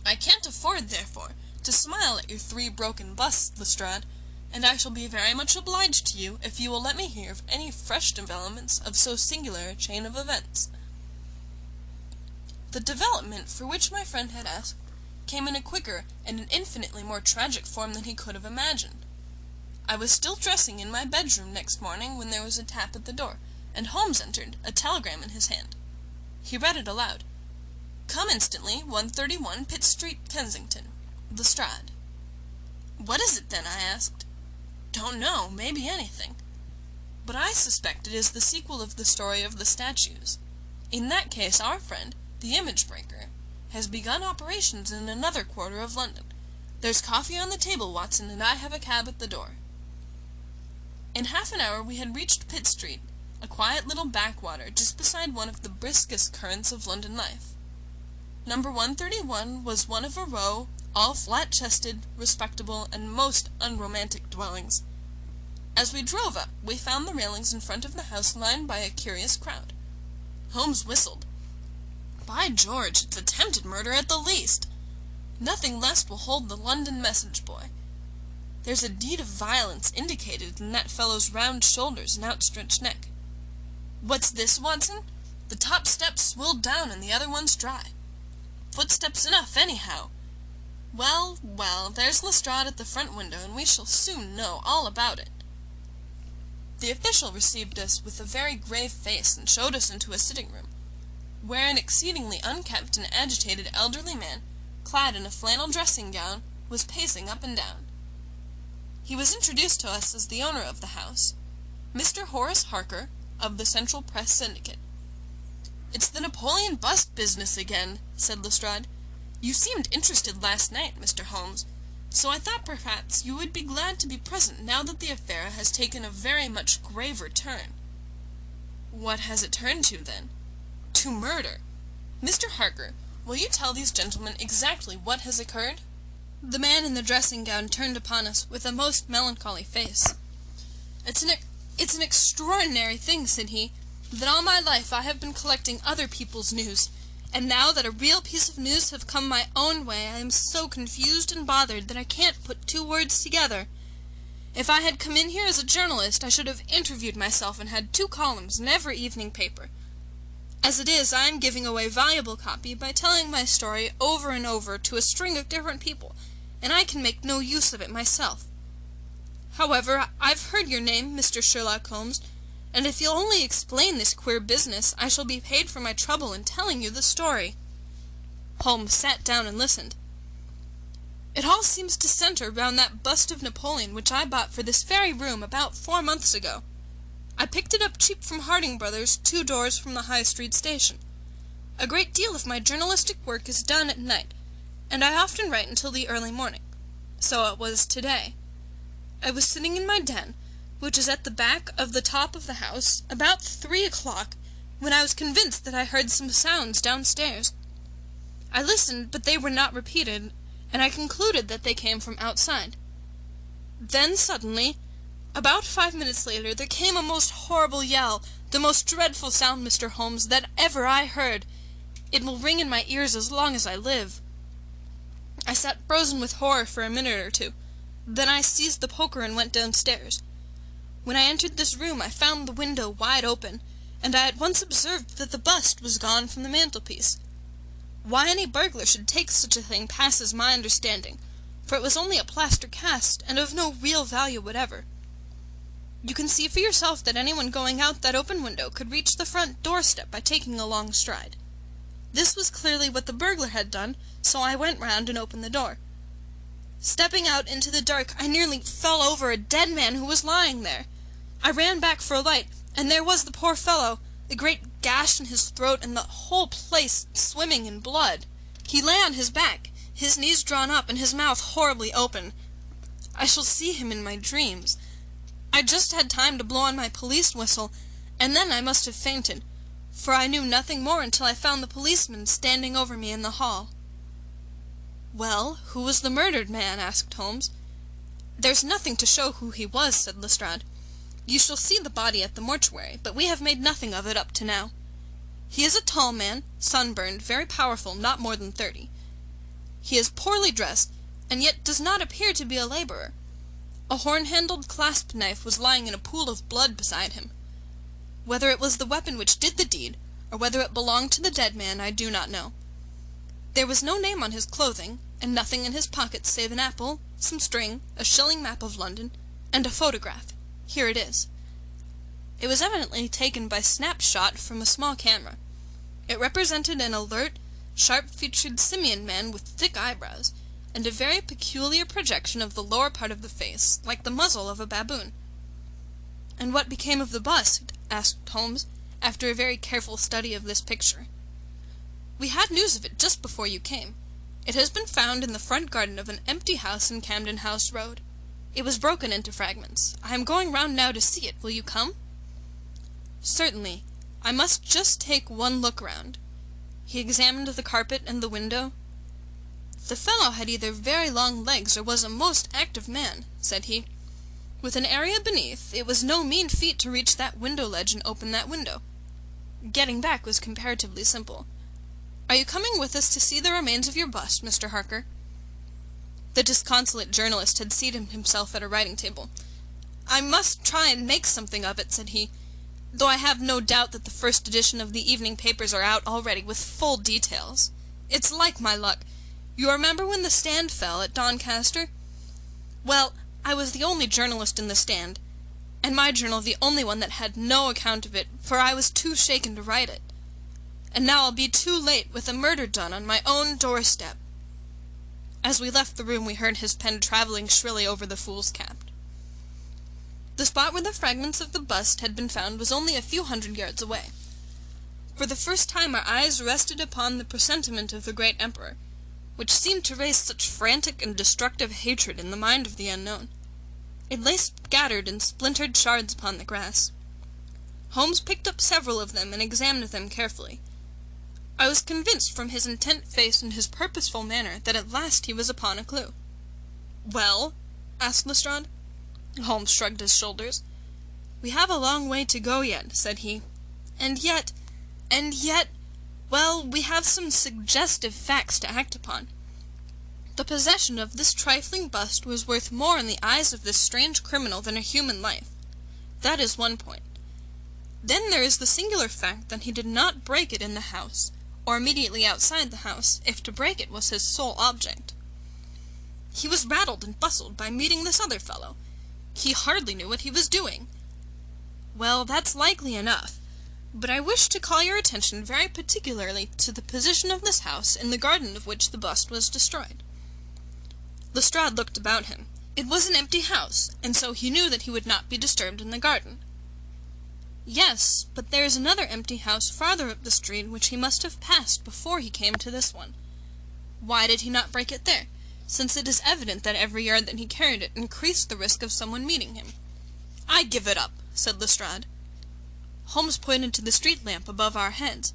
I can't afford, therefore, to smile at your 3 broken busts, Lestrade, and I shall be very much obliged to you if you will let me hear of any fresh developments of so singular a chain of events. The development for which my friend had asked came in a quicker and an infinitely more tragic form than he could have imagined. I was still dressing in my bedroom next morning when there was a tap at the door, and Holmes entered, a telegram in his hand. He read it aloud. "Come instantly, 131 Pitt Street, Kensington. Lestrade." "What is it, then?" I asked. "Don't know, maybe anything. But I suspect it is the sequel of the story of the statues. In that case our friend, the image breaker, has begun operations in another quarter of London. There's coffee on the table, Watson, and I have a cab at the door." In half an hour we had reached Pitt Street, a quiet little backwater just beside one of the briskest currents of London life. Number 131 was one of a row, all flat-chested, respectable, and most unromantic dwellings. As we drove up, we found the railings in front of the house lined by a curious crowd. Holmes whistled. "By George, it's attempted murder at the least. Nothing less will hold the London message boy. There's a deed of violence indicated in that fellow's round shoulders and outstretched neck. What's this, Watson? The top step's swilled down and the other one's dry. Footsteps enough, anyhow. Well, well, there's Lestrade at the front window, and we shall soon know all about it." The official received us with a very grave face and showed us into a sitting-room, where an exceedingly unkempt and agitated elderly man, clad in a flannel dressing-gown, was pacing up and down. He was introduced to us as the owner of the house, Mr. Horace Harker, of the Central Press Syndicate. "It's the Napoleon bust business again," said Lestrade. "You seemed interested last night, Mr. Holmes, so I thought perhaps you would be glad to be present now that the affair has taken a very much graver turn." "What has it turned to, then?" "To murder. Mr. Harker, will you tell these gentlemen exactly what has occurred?" The man in the dressing-gown turned upon us with a most melancholy face. It's an extraordinary thing," said he, "that all my life I have been collecting other people's news, and now that a real piece of news have come my own way I am so confused and bothered that I can't put 2 words together. If I had come in here as a journalist I should have interviewed myself and had 2 columns in every evening paper. As it is, I am giving away valuable copy by telling my story over and over to a string of different people, and I can make no use of it myself. However, I've heard your name, Mr. Sherlock Holmes, and if you'll only explain this queer business, I shall be paid for my trouble in telling you the story." Holmes sat down and listened. "It all seems to center round that bust of Napoleon which I bought for this very room about 4 months ago. I picked it up cheap from Harding Brothers, 2 doors from the High Street station. A great deal of my journalistic work is done at night, and I often write until the early morning. So it was today. I was sitting in my den, which is at the back of the top of the house, about 3 o'clock, when I was convinced that I heard some sounds downstairs. I listened, but they were not repeated, and I concluded that they came from outside. Then suddenly, about 5 minutes later, there came a most horrible yell, the most dreadful sound, Mr. Holmes, that ever I heard. It will ring in my ears as long as I live. I sat frozen with horror for a minute or 2. Then I seized the poker and went downstairs. When I entered this room I found the window wide open, and I at once observed that the bust was gone from the mantelpiece. Why any burglar should take such a thing passes my understanding, for it was only a plaster cast, and of no real value whatever. You can see for yourself that anyone going out that open window could reach the front doorstep by taking a long stride. This was clearly what the burglar had done, so I went round and opened the door. Stepping out into the dark, I nearly fell over a dead man who was lying there. I ran back for a light, and there was the poor fellow, a great gash in his throat, and the whole place swimming in blood. He lay on his back, his knees drawn up, and his mouth horribly open. I shall see him in my dreams. I just had time to blow on my police whistle, and then I must have fainted, for I knew nothing more until I found the policeman standing over me in the hall." "Well, who was the murdered man?" asked Holmes. "There's nothing to show who he was," said Lestrade. "You shall see the body at the mortuary, but we have made nothing of it up to now. He is a tall man, sunburned, very powerful, not more than 30. He is poorly dressed, and yet does not appear to be a laborer. A horn-handled clasp knife was lying in a pool of blood beside him. Whether it was the weapon which did the deed, or whether it belonged to the dead man, I do not know. There was no name on his clothing, and nothing in his pockets save an apple, some string, a shilling map of London, and a photograph. Here it is. It was evidently taken by snapshot from a small camera. It represented an alert, sharp-featured simian man with thick eyebrows, and a very peculiar projection of the lower part of the face, like the muzzle of a baboon." "And what became of the bust?" asked Holmes, after a very careful study of this picture. "We had news of it just before you came. It has been found in the front garden of an empty house in Camden House Road. It was broken into fragments. I am going round now to see it. Will you come?" "Certainly. I must just take one look round." He examined the carpet and the window. "The fellow had either very long legs or was a most active man," said he. "With an area beneath, it was no mean feat to reach that window ledge and open that window. Getting back was comparatively simple. Are you coming with us to see the remains of your bust, Mr. Harker?" The disconsolate journalist had seated himself at a writing table. "I must try and make something of it," said he, "though I have no doubt that the first edition of the evening papers are out already with full details. It's like my luck. You remember when the Stand fell at Doncaster? Well, I was the only journalist in the Stand, and my journal the only one that had no account of it, for I was too shaken to write it. And now I'll be too late, with a murder done on my own doorstep." As we left the room we heard his pen travelling shrilly over the fool's cap. The spot where the fragments of the bust had been found was only a few hundred yards away. For the first time our eyes rested upon the presentiment of the great emperor, which seemed to raise such frantic and destructive hatred in the mind of the unknown. It lay scattered in splintered shards upon the grass. Holmes picked up several of them and examined them carefully. I was convinced from his intent face and his purposeful manner that at last he was upon a clue. "Well?" asked Lestrade. Holmes shrugged his shoulders. "We have a long way to go yet," said he. And yet, well, we have some suggestive facts to act upon. The possession of this trifling bust was worth more in the eyes of this strange criminal than a human life. That is one point. Then there is the singular fact that he did not break it in the house, or immediately outside the house, if to break it was his sole object. He was rattled and bustled by meeting this other fellow. He hardly knew what he was doing. Well, that's likely enough, but I wish to call your attention very particularly to the position of this house in the garden of which the bust was destroyed." Lestrade looked about him. It was an empty house, and so he knew that he would not be disturbed in the garden. "Yes, but there is another empty house farther up the street which he must have passed before he came to this one. Why did he not break it there, since it is evident that every yard that he carried it increased the risk of someone meeting him?" "I give it up," said Lestrade. Holmes pointed to the street lamp above our heads.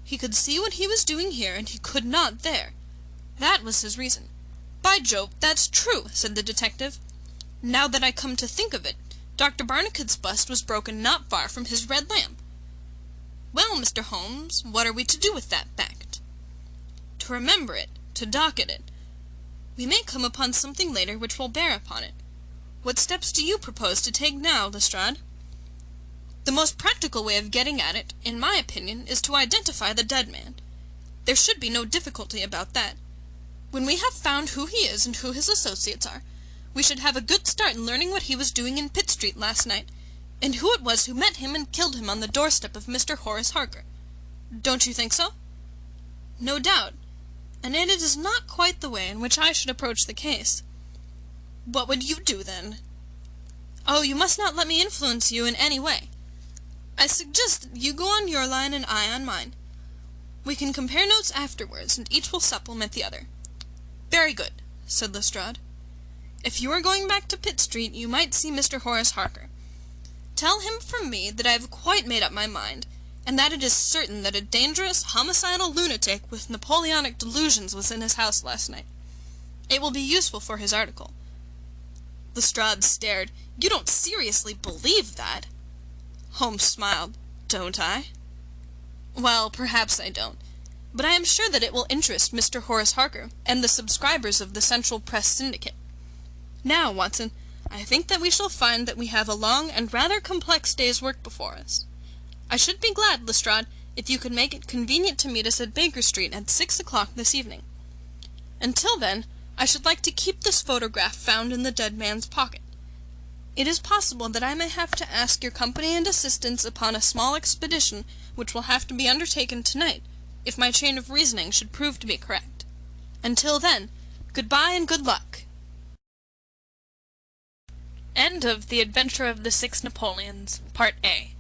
He could see what he was doing here, and he could not there. That was his reason. "By Jove, that's true," said the detective. "Now that I come to think of it, Dr. Barnicot's bust was broken not far from his red lamp. Well, Mr. Holmes, what are we to do with that fact?" "To remember it, to docket it. We may come upon something later which will bear upon it. What steps do you propose to take now, Lestrade?" "The most practical way of getting at it, in my opinion, is to identify the dead man. There should be no difficulty about that. When we have found who he is and who his associates are, we should have a good start in learning what he was doing in Pitt Street last night, and who it was who met him and killed him on the doorstep of Mr. Horace Harker. Don't you think so?" "No doubt, and yet it is not quite the way in which I should approach the case." "What would you do, then?" "Oh, you must not let me influence you in any way. I suggest that you go on your line and I on mine. We can compare notes afterwards, and each will supplement the other." "Very good," said Lestrade. "If you are going back to Pitt Street, you might see Mr. Horace Harker. Tell him from me that I have quite made up my mind, and that it is certain that a dangerous, homicidal lunatic with Napoleonic delusions was in his house last night. It will be useful for his article. Lestrade stared. "You don't seriously believe that?" Holmes smiled. "Don't I?" "Well, perhaps I don't. But I am sure that it will interest Mr. Horace Harker and the subscribers of the Central Press Syndicate. Now, Watson, I think that we shall find that we have a long and rather complex day's work before us. I should be glad, Lestrade, if you could make it convenient to meet us at Baker Street at 6 o'clock this evening. Until then, I should like to keep this photograph found in the dead man's pocket. It is possible that I may have to ask your company and assistance upon a small expedition which will have to be undertaken tonight, if my chain of reasoning should prove to be correct. Until then, good-bye and good luck." End of The Adventure of the Six Napoleons, Part A.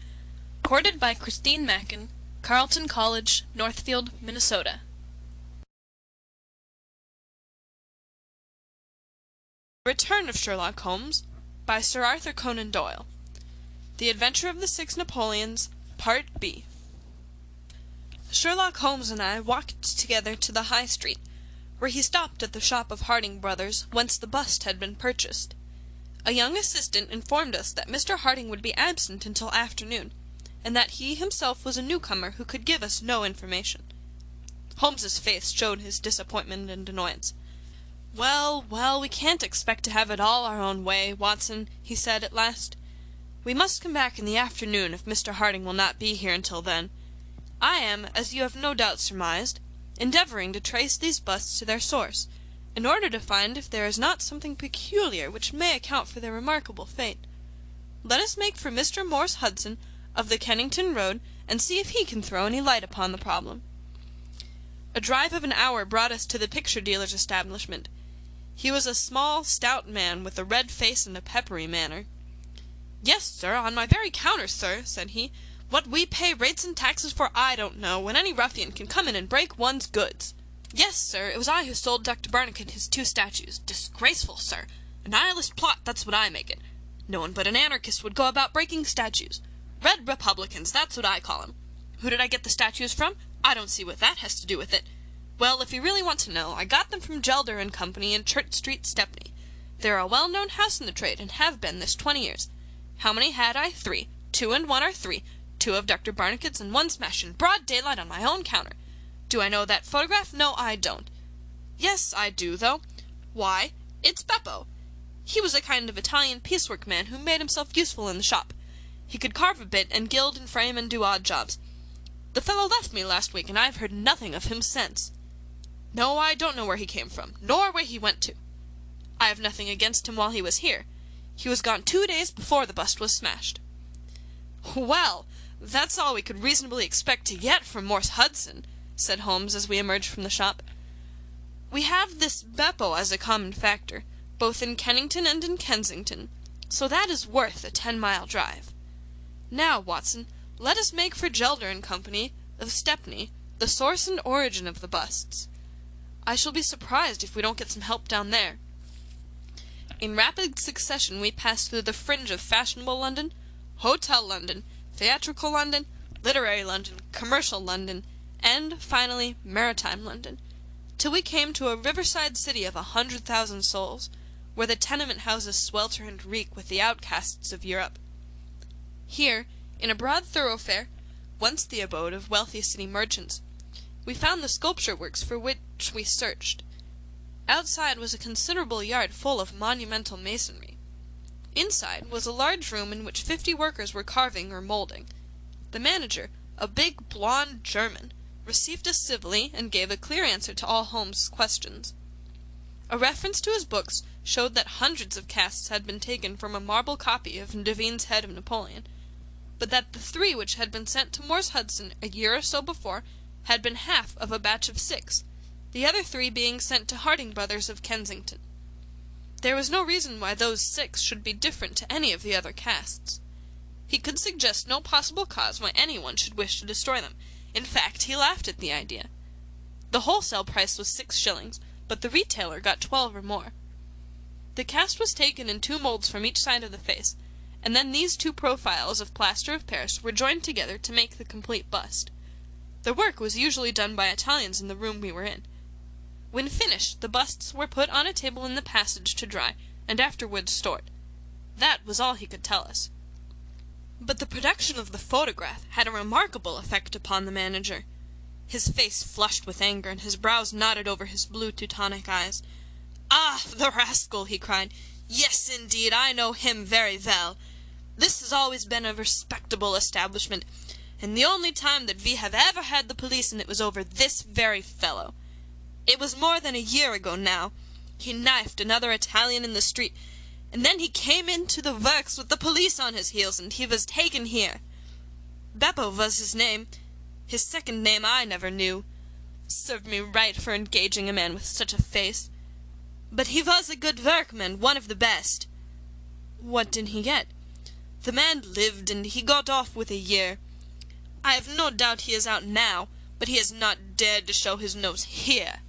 Recorded by Christine Mackin, Carleton College, Northfield, Minnesota. Return of Sherlock Holmes, by Sir Arthur Conan Doyle. The Adventure of the Six Napoleons, Part B. Sherlock Holmes and I walked together to the High Street, where he stopped at the shop of Harding Brothers, whence the bust had been purchased. A young assistant informed us that Mr. Harding would be absent until afternoon, and that he himself was a newcomer who could give us no information. Holmes's face showed his disappointment and annoyance. "Well, well, we can't expect to have it all our own way, Watson," he said at last. "We must come back in the afternoon if Mr. Harding will not be here until then. I am, as you have no doubt surmised, endeavouring to trace these busts to their source, in order to find if there is not something peculiar which may account for their remarkable fate. Let us make for Mr. Morse Hudson, of the Kennington Road, and see if he can throw any light upon the problem." A drive of an hour brought us to the picture dealer's establishment. He was a small, stout man, with a red face and a peppery manner. "Yes, sir, on my very counter, sir," said he. "What we pay rates and taxes for I don't know, when any ruffian can come in and break one's goods. Yes, sir, it was I who sold Dr. Barnicot his 2 statues. Disgraceful, sir. A nihilist plot, that's what I make it. No one but an anarchist would go about breaking statues. Red Republicans, that's what I call 'em. Who did I get the statues from? I don't see what that has to do with it. Well, if you really want to know, I got them from Gelder and Company in Church Street, Stepney. They're a well-known house in the trade, and have been this 20 years. How many had I? 3. 2 and 1 are 3. 2 of Dr. Barnicot's and 1 smashed in broad daylight on my own counter. Do I know that photograph? No, I don't. Yes, I do, though. Why, it's Beppo. He was a kind of Italian piecework man who made himself useful in the shop. He could carve a bit, and gild and frame and do odd jobs. The fellow left me last week, and I've heard nothing of him since. No, I don't know where he came from, nor where he went to. I have nothing against him while he was here. He was gone 2 days before the bust was smashed." "Well, that's all we could reasonably expect to get from Morse Hudson," said Holmes as we emerged from the shop. "We have this Beppo as a common factor, both in Kennington and in Kensington, so that is worth a 10-mile drive. Now, Watson, let us make for Gelder and Company, of Stepney, the source and origin of the busts. I shall be surprised if we don't get some help down there." In rapid succession we passed through the fringe of fashionable London, hotel London, theatrical London, literary London, commercial London, and, finally, maritime London, till we came to a riverside city of 100,000 souls, where the tenement houses swelter and reek with the outcasts of Europe. Here, in a broad thoroughfare, once the abode of wealthy city merchants, we found the sculpture works for which we searched. Outside was a considerable yard full of monumental masonry. Inside was a large room in which 50 workers were carving or moulding. The manager, a big, blond German, received us civilly and gave a clear answer to all Holmes' questions. A reference to his books showed that hundreds of casts had been taken from a marble copy of Devine's head of Napoleon, but that the 3 which had been sent to Morse Hudson a year or so before had been half of a batch of 6, the other 3 being sent to Harding Brothers of Kensington. There was no reason why those 6 should be different to any of the other casts. He could suggest no possible cause why anyone should wish to destroy them. In fact, he laughed at the idea. The wholesale price was 6 shillings, but the retailer got 12 or more. The cast was taken in 2 moulds from each side of the face, and then these 2 profiles of plaster of Paris were joined together to make the complete bust. The work was usually done by Italians in the room we were in. When finished, the busts were put on a table in the passage to dry, and afterwards stored. That was all he could tell us. But the production of the photograph had a remarkable effect upon the manager. His face flushed with anger, and his brows knotted over his blue Teutonic eyes. "Ah, the rascal!" he cried. "Yes, indeed, I know him very well. This has always been a respectable establishment, and the only time that we have ever had the police in it was over this very fellow. It was more than a year ago now. He knifed another Italian in the street, and then he came into the works with the police on his heels, and he was taken here. Beppo was his name. His second name I never knew. Served me right for engaging a man with such a face. But he was a good workman, one of the best." "What did he get?" "The man lived, and he got off with a year. I have no doubt he is out now, but he has not dared to show his nose here.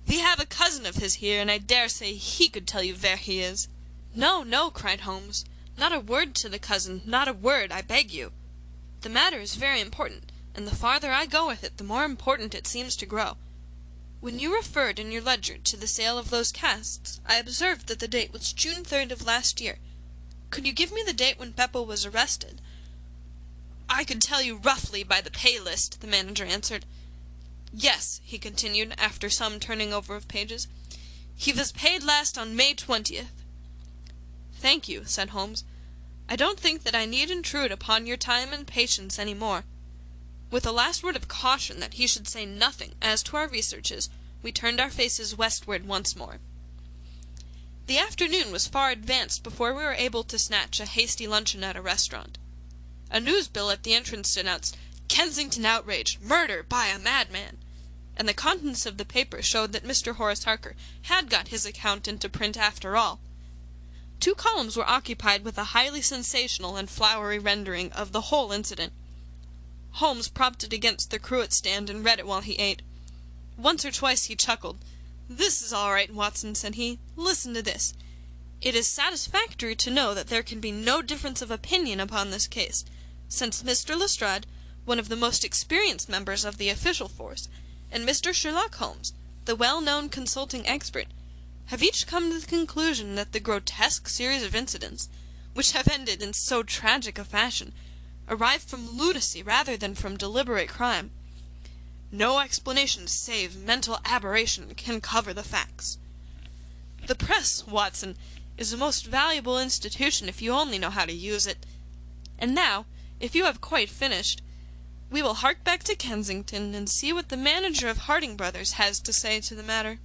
We have a cousin of his here, and I dare say he could tell you where he is." "No, no," cried Holmes. "Not a word to the cousin, not a word, I beg you. The matter is very important, and the farther I go with it, the more important it seems to grow. When you referred in your ledger to the sale of those casts, I observed that the date was June 3rd of last year. Could you give me the date when Beppo was arrested?" "I could tell you roughly by the pay list," the manager answered. "Yes," he continued, after some turning over of pages. "He was paid last on May 20th. "Thank you," said Holmes. "I don't think that I need intrude upon your time and patience any more." With a last word of caution that he should say nothing as to our researches, we turned our faces westward once more. The afternoon was far advanced before we were able to snatch a hasty luncheon at a restaurant. A newsbill at the entrance announced, "Kensington outraged, murder by a madman," and the contents of the paper showed that Mr. Horace Harker had got his account into print after all. 2 columns were occupied with a highly sensational and flowery rendering of the whole incident. Holmes propped it against the cruet stand and read it while he ate. Once or twice he chuckled. "This is all right, Watson," said he. "Listen to this. It is satisfactory to know that there can be no difference of opinion upon this case, since Mr. Lestrade, one of the most experienced members of the official force, and Mr. Sherlock Holmes, the well-known consulting expert, have each come to the conclusion that the grotesque series of incidents, which have ended in so tragic a fashion, arrive from lunacy rather than from deliberate crime. No explanation save mental aberration can cover the facts. The press, Watson, is a most valuable institution if you only know how to use it. And now, if you have quite finished, we will hark back to Kensington and see what the manager of Harding Brothers has to say to the matter."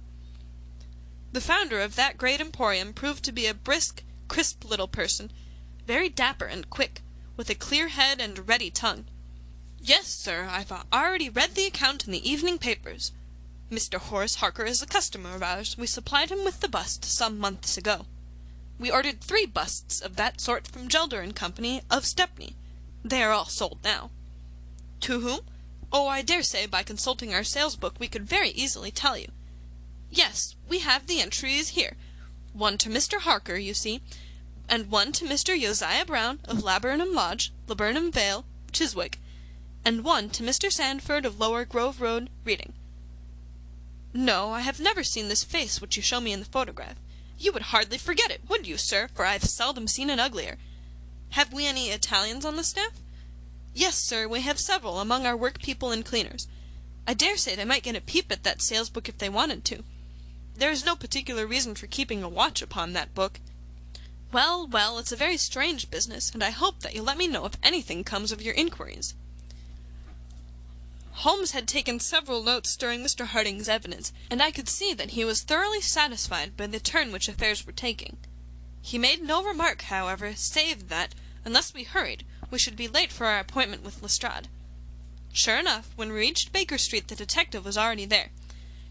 The founder of that great emporium proved to be a brisk, crisp little person, very dapper and quick, with a clear head and a ready tongue. "Yes, sir, I've already read the account in the evening papers. Mr. Horace Harker is a customer of ours. We supplied him with the bust some months ago. We ordered 3 busts of that sort from Gelder and Company, of Stepney. They are all sold now." "To whom?" "Oh, I dare say by consulting our sales book we could very easily tell you. Yes, we have the entries here. 1 to Mr. Harker, you see, and 1 to Mr. Josiah Brown, of Laburnum Lodge, Laburnum Vale, Chiswick, and 1 to Mr. Sandford, of Lower Grove Road, Reading. No, I have never seen this face which you show me in the photograph. You would hardly forget it, would you, sir, for I have seldom seen an uglier. Have we any Italians on the staff?" "Yes, sir, we have several among our workpeople and cleaners. I dare say they might get a peep at that sales book if they wanted to. There is no particular reason for keeping a watch upon that book. Well, well, it's a very strange business, and I hope that you'll let me know if anything comes of your inquiries." Holmes had taken several notes during Mr. Harding's evidence, and I could see that he was thoroughly satisfied by the turn which affairs were taking. He made no remark, however, save that, unless we hurried, we should be late for our appointment with Lestrade. Sure enough, when we reached Baker Street the detective was already there,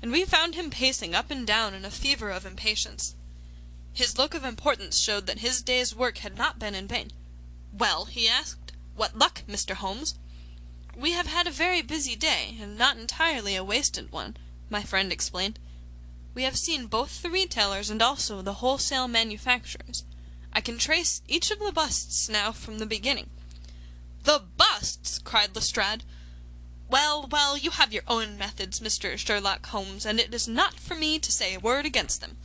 and we found him pacing up and down in a fever of impatience. His look of importance showed that his day's work had not been in vain. "Well," he asked, "what luck, Mr. Holmes?" "We have had a very busy day, and not entirely a wasted one," my friend explained. "We have seen both the retailers and also the wholesale manufacturers. I can trace each of the busts now from the beginning." "The busts!" cried Lestrade. "Well, well, you have your own methods, Mr. Sherlock Holmes, and it is not for me to say a word against them.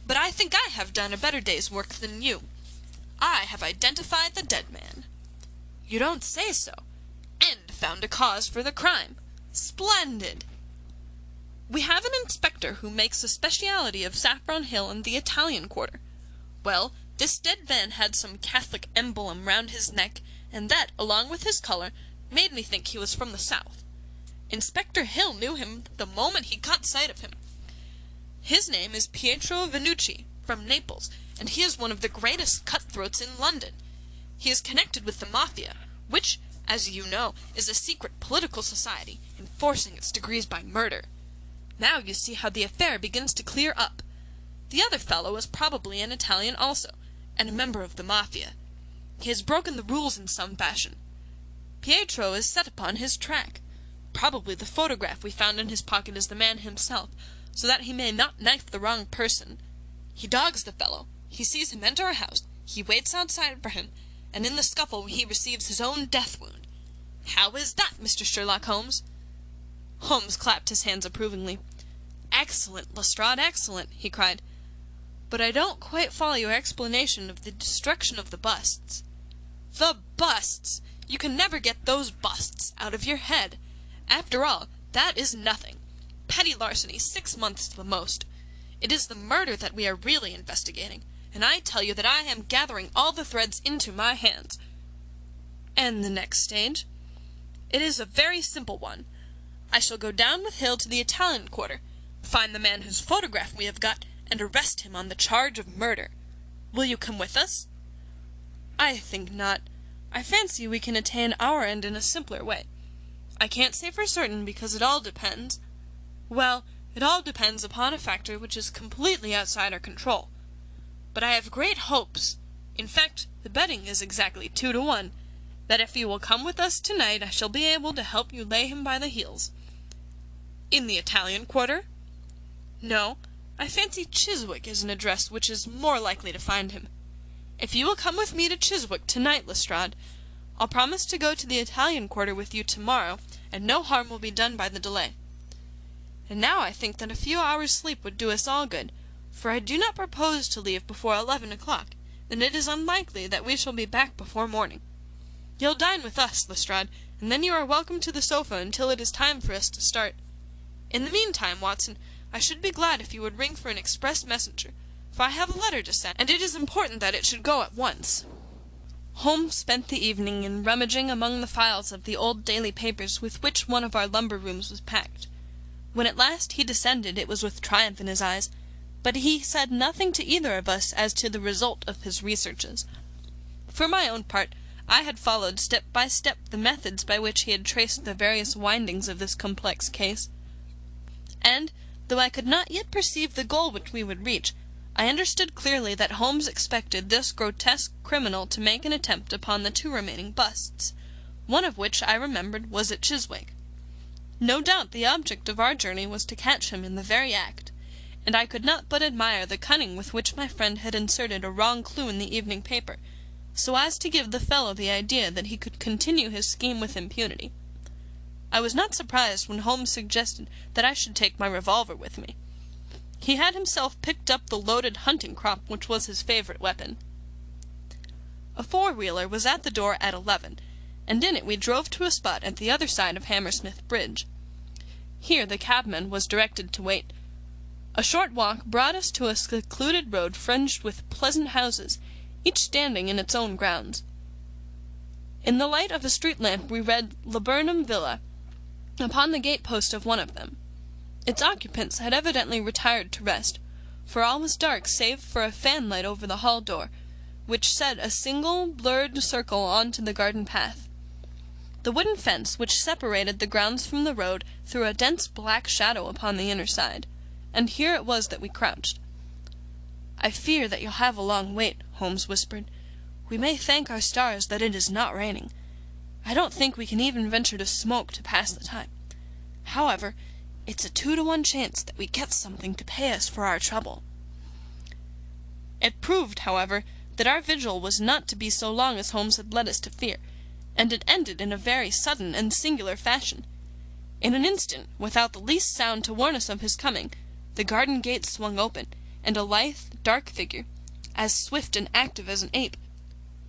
But I think I have done a better day's work than you. I have identified the dead man." "You don't say so." "And found a cause for the crime." "Splendid!" "We have an inspector who makes a speciality of Saffron Hill and the Italian quarter. Well, this dead man had some Catholic emblem round his neck, and that, along with his colour, made me think he was from the south. Inspector Hill knew him the moment he caught sight of him. His name is Pietro Venucci, from Naples, and he is one of the greatest cutthroats in London. He is connected with the Mafia, which, as you know, is a secret political society, enforcing its degrees by murder. Now you see how the affair begins to clear up. The other fellow is probably an Italian also, and a member of the Mafia. He has broken the rules in some fashion. Pietro is set upon his track. Probably the photograph we found in his pocket is the man himself, so that he may not knife the wrong person. He dogs the fellow. He sees him enter a house. He waits outside for him, and in the scuffle he receives his own death wound. How is that, Mr. Sherlock Holmes?" Holmes clapped his hands approvingly. "Excellent, Lestrade, excellent," he cried. "But I don't quite follow your explanation of the destruction of the busts." "The busts! You can never get those busts out of your head. After all, that is nothing. Petty larceny, 6 months the most. It is the murder that we are really investigating, and I tell you that I am gathering all the threads into my hands." "And the next stage?" "It is a very simple one. I shall go down with Hill to the Italian quarter, find the man whose photograph we have got, and arrest him on the charge of murder. Will you come with us?" "I think not. I fancy we can attain our end in a simpler way. I can't say for certain, because it all depends. Well, it all depends upon a factor which is completely outside our control. But I have great hopes. In fact, the betting is exactly 2 to 1, that if you will come with us tonight I shall be able to help you lay him by the heels." "In the Italian quarter?" "No. I fancy Chiswick is an address which is more likely to find him. If you will come with me to Chiswick tonight, Lestrade, I'll promise to go to the Italian quarter with you tomorrow, and no harm will be done by the delay. And now I think that a few hours' sleep would do us all good, for I do not propose to leave before 11 o'clock, and it is unlikely that we shall be back before morning. You'll dine with us, Lestrade, and then you are welcome to the sofa until it is time for us to start. In the meantime, Watson, I should be glad if you would ring for an express messenger, for I have a letter to send, and it is important that it should go at once." Holmes spent the evening in rummaging among the files of the old daily papers with which one of our lumber rooms was packed. When at last he descended it was with triumph in his eyes, but he said nothing to either of us as to the result of his researches. For my own part, I had followed step by step the methods by which he had traced the various windings of this complex case, and, though I could not yet perceive the goal which we would reach, I understood clearly that Holmes expected this grotesque criminal to make an attempt upon the 2 remaining busts, one of which I remembered was at Chiswick. No doubt the object of our journey was to catch him in the very act, and I could not but admire the cunning with which my friend had inserted a wrong clue in the evening paper, so as to give the fellow the idea that he could continue his scheme with impunity. I was not surprised when Holmes suggested that I should take my revolver with me. He had himself picked up the loaded hunting crop which was his favourite weapon. A 4-wheeler was at the door at 11, and in it we drove to a spot at the other side of Hammersmith Bridge. Here the cabman was directed to wait. A short walk brought us to a secluded road fringed with pleasant houses, each standing in its own grounds. In the light of a street lamp we read Laburnum Villa upon the gate-post of one of them. Its occupants had evidently retired to rest, for all was dark save for a fanlight over the hall door, which set a single blurred circle on to the garden path. The wooden fence which separated the grounds from the road threw a dense black shadow upon the inner side, and here it was that we crouched. "I fear that you'll have a long wait," Holmes whispered. "We may thank our stars that it is not raining. I don't think we can even venture to smoke to pass the time. However, it's a 2 to 1 chance that we get something to pay us for our trouble." It proved, however, that our vigil was not to be so long as Holmes had led us to fear, and it ended in a very sudden and singular fashion. In an instant, without the least sound to warn us of his coming, the garden gate swung open, and a lithe, dark figure, as swift and active as an ape,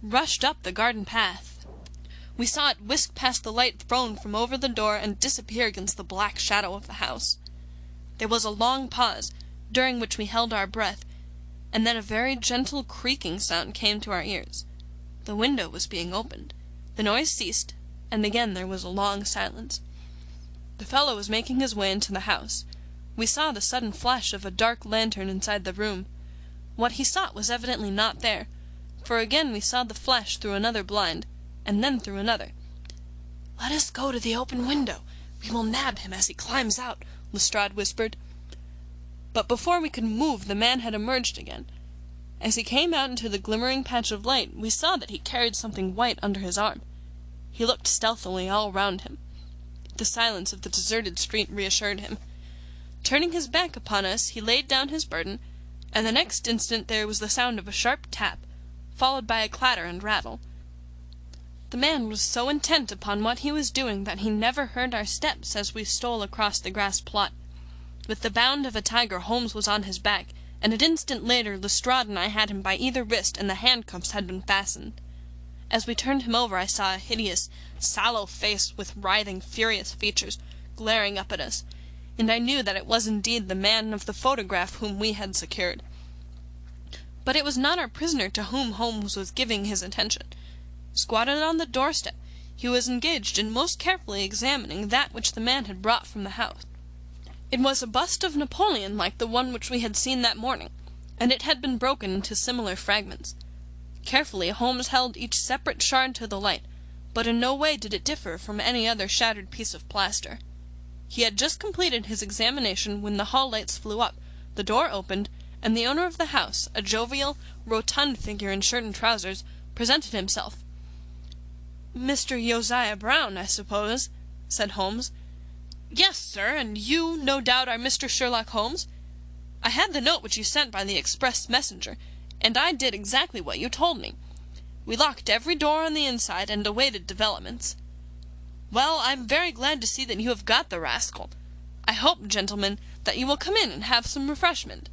rushed up the garden path. We saw it whisk past the light thrown from over the door and disappear against the black shadow of the house. There was a long pause, during which we held our breath, and then a very gentle creaking sound came to our ears. The window was being opened. The noise ceased, and again there was a long silence. The fellow was making his way into the house. We saw the sudden flash of a dark lantern inside the room. What he sought was evidently not there, for again we saw the flash through another blind, and then through another. "Let us go to the open window. We will nab him as he climbs out," Lestrade whispered. But before we could move, the man had emerged again. As he came out into the glimmering patch of light, we saw that he carried something white under his arm. He looked stealthily all round him. The silence of the deserted street reassured him. Turning his back upon us, he laid down his burden, and the next instant there was the sound of a sharp tap, followed by a clatter and rattle. The man was so intent upon what he was doing that he never heard our steps as we stole across the grass plot. With the bound of a tiger, Holmes was on his back, and an instant later Lestrade and I had him by either wrist, and the handcuffs had been fastened. As we turned him over, I saw a hideous, sallow face with writhing, furious features, glaring up at us, and I knew that it was indeed the man of the photograph whom we had secured. But it was not our prisoner to whom Holmes was giving his attention. Squatted on the doorstep, he was engaged in most carefully examining that which the man had brought from the house. It was a bust of Napoleon like the one which we had seen that morning, and it had been broken into similar fragments. Carefully Holmes held each separate shard to the light, but in no way did it differ from any other shattered piece of plaster. He had just completed his examination when the hall lights flew up, the door opened, and the owner of the house, a jovial, rotund figure in shirt and trousers, presented himself. "Mr. Josiah Brown, I suppose," said Holmes. "Yes, sir, and you, no doubt, are Mr. Sherlock Holmes? I had the note which you sent by the express messenger, and I did exactly what you told me. We locked every door on the inside and awaited developments. Well, I'm very glad to see that you have got the rascal. I hope, gentlemen, that you will come in and have some refreshment."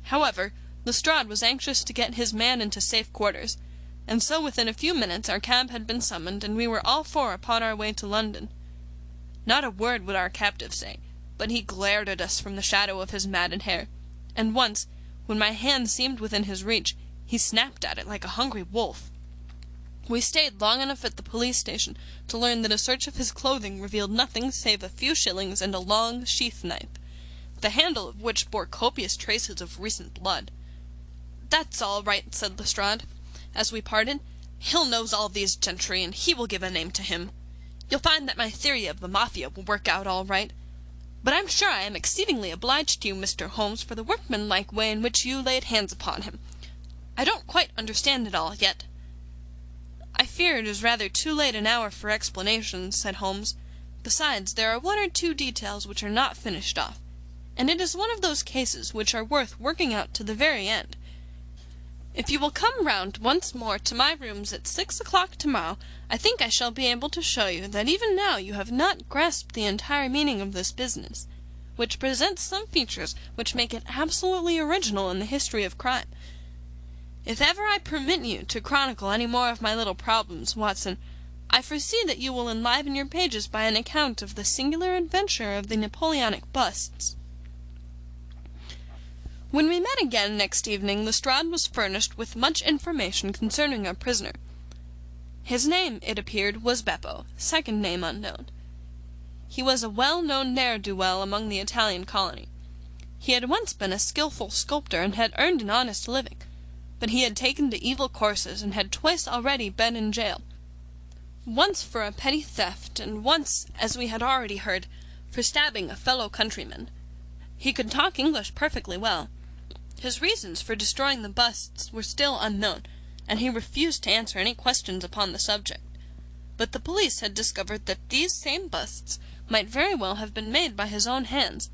However, Lestrade was anxious to get his man into safe quarters, and so within a few minutes our cab had been summoned, and we were all four upon our way to London. Not a word would our captive say, but he glared at us from the shadow of his matted hair, and once, when my hand seemed within his reach, he snapped at it like a hungry wolf. We stayed long enough at the police station to learn that a search of his clothing revealed nothing save a few shillings and a long sheath knife, the handle of which bore copious traces of recent blood. "That's all right," said Lestrade, as we parted. "Hill knows all these gentry, and he will give a name to him. You'll find that my theory of the Mafia will work out all right. But I'm sure I am exceedingly obliged to you, Mr. Holmes, for the workmanlike way in which you laid hands upon him. I don't quite understand it all yet." "I fear it is rather too late an hour for explanations," said Holmes. "Besides, there are one or two details which are not finished off, and it is one of those cases which are worth working out to the very end. If you will come round once more to my rooms at 6 o'clock tomorrow, I think I shall be able to show you that even now you have not grasped the entire meaning of this business, which presents some features which make it absolutely original in the history of crime. If ever I permit you to chronicle any more of my little problems, Watson, I foresee that you will enliven your pages by an account of the singular adventure of the Napoleonic busts." When we met again next evening, Lestrade was furnished with much information concerning our prisoner. His name, it appeared, was Beppo, second name unknown. He was a well-known ne'er-do-well among the Italian colony. He had once been a skilful sculptor and had earned an honest living, but he had taken to evil courses and had twice already been in jail. Once for a petty theft, and once, as we had already heard, for stabbing a fellow countryman. He could talk English perfectly well. His reasons for destroying the busts were still unknown, and he refused to answer any questions upon the subject. But the police had discovered that these same busts might very well have been made by his own hands,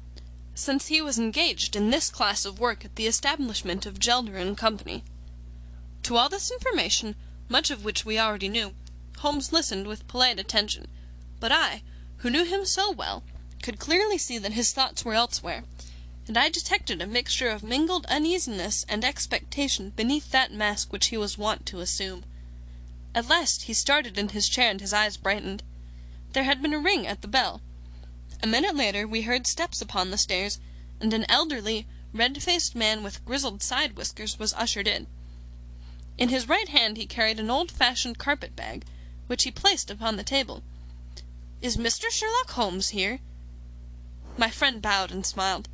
since he was engaged in this class of work at the establishment of Gelder and Company. To all this information, much of which we already knew, Holmes listened with polite attention, but I, who knew him so well, could clearly see that his thoughts were elsewhere. and I detected a mixture of mingled uneasiness and expectation beneath that mask which he was wont to assume. At last he started in his chair and his eyes brightened. There had been a ring at the bell. A minute later we heard steps upon the stairs, and an elderly, red-faced man with grizzled side whiskers was ushered in. In his right hand he carried an old-fashioned carpet-bag, which he placed upon the table. "Is Mr. Sherlock Holmes here?" My friend bowed and smiled.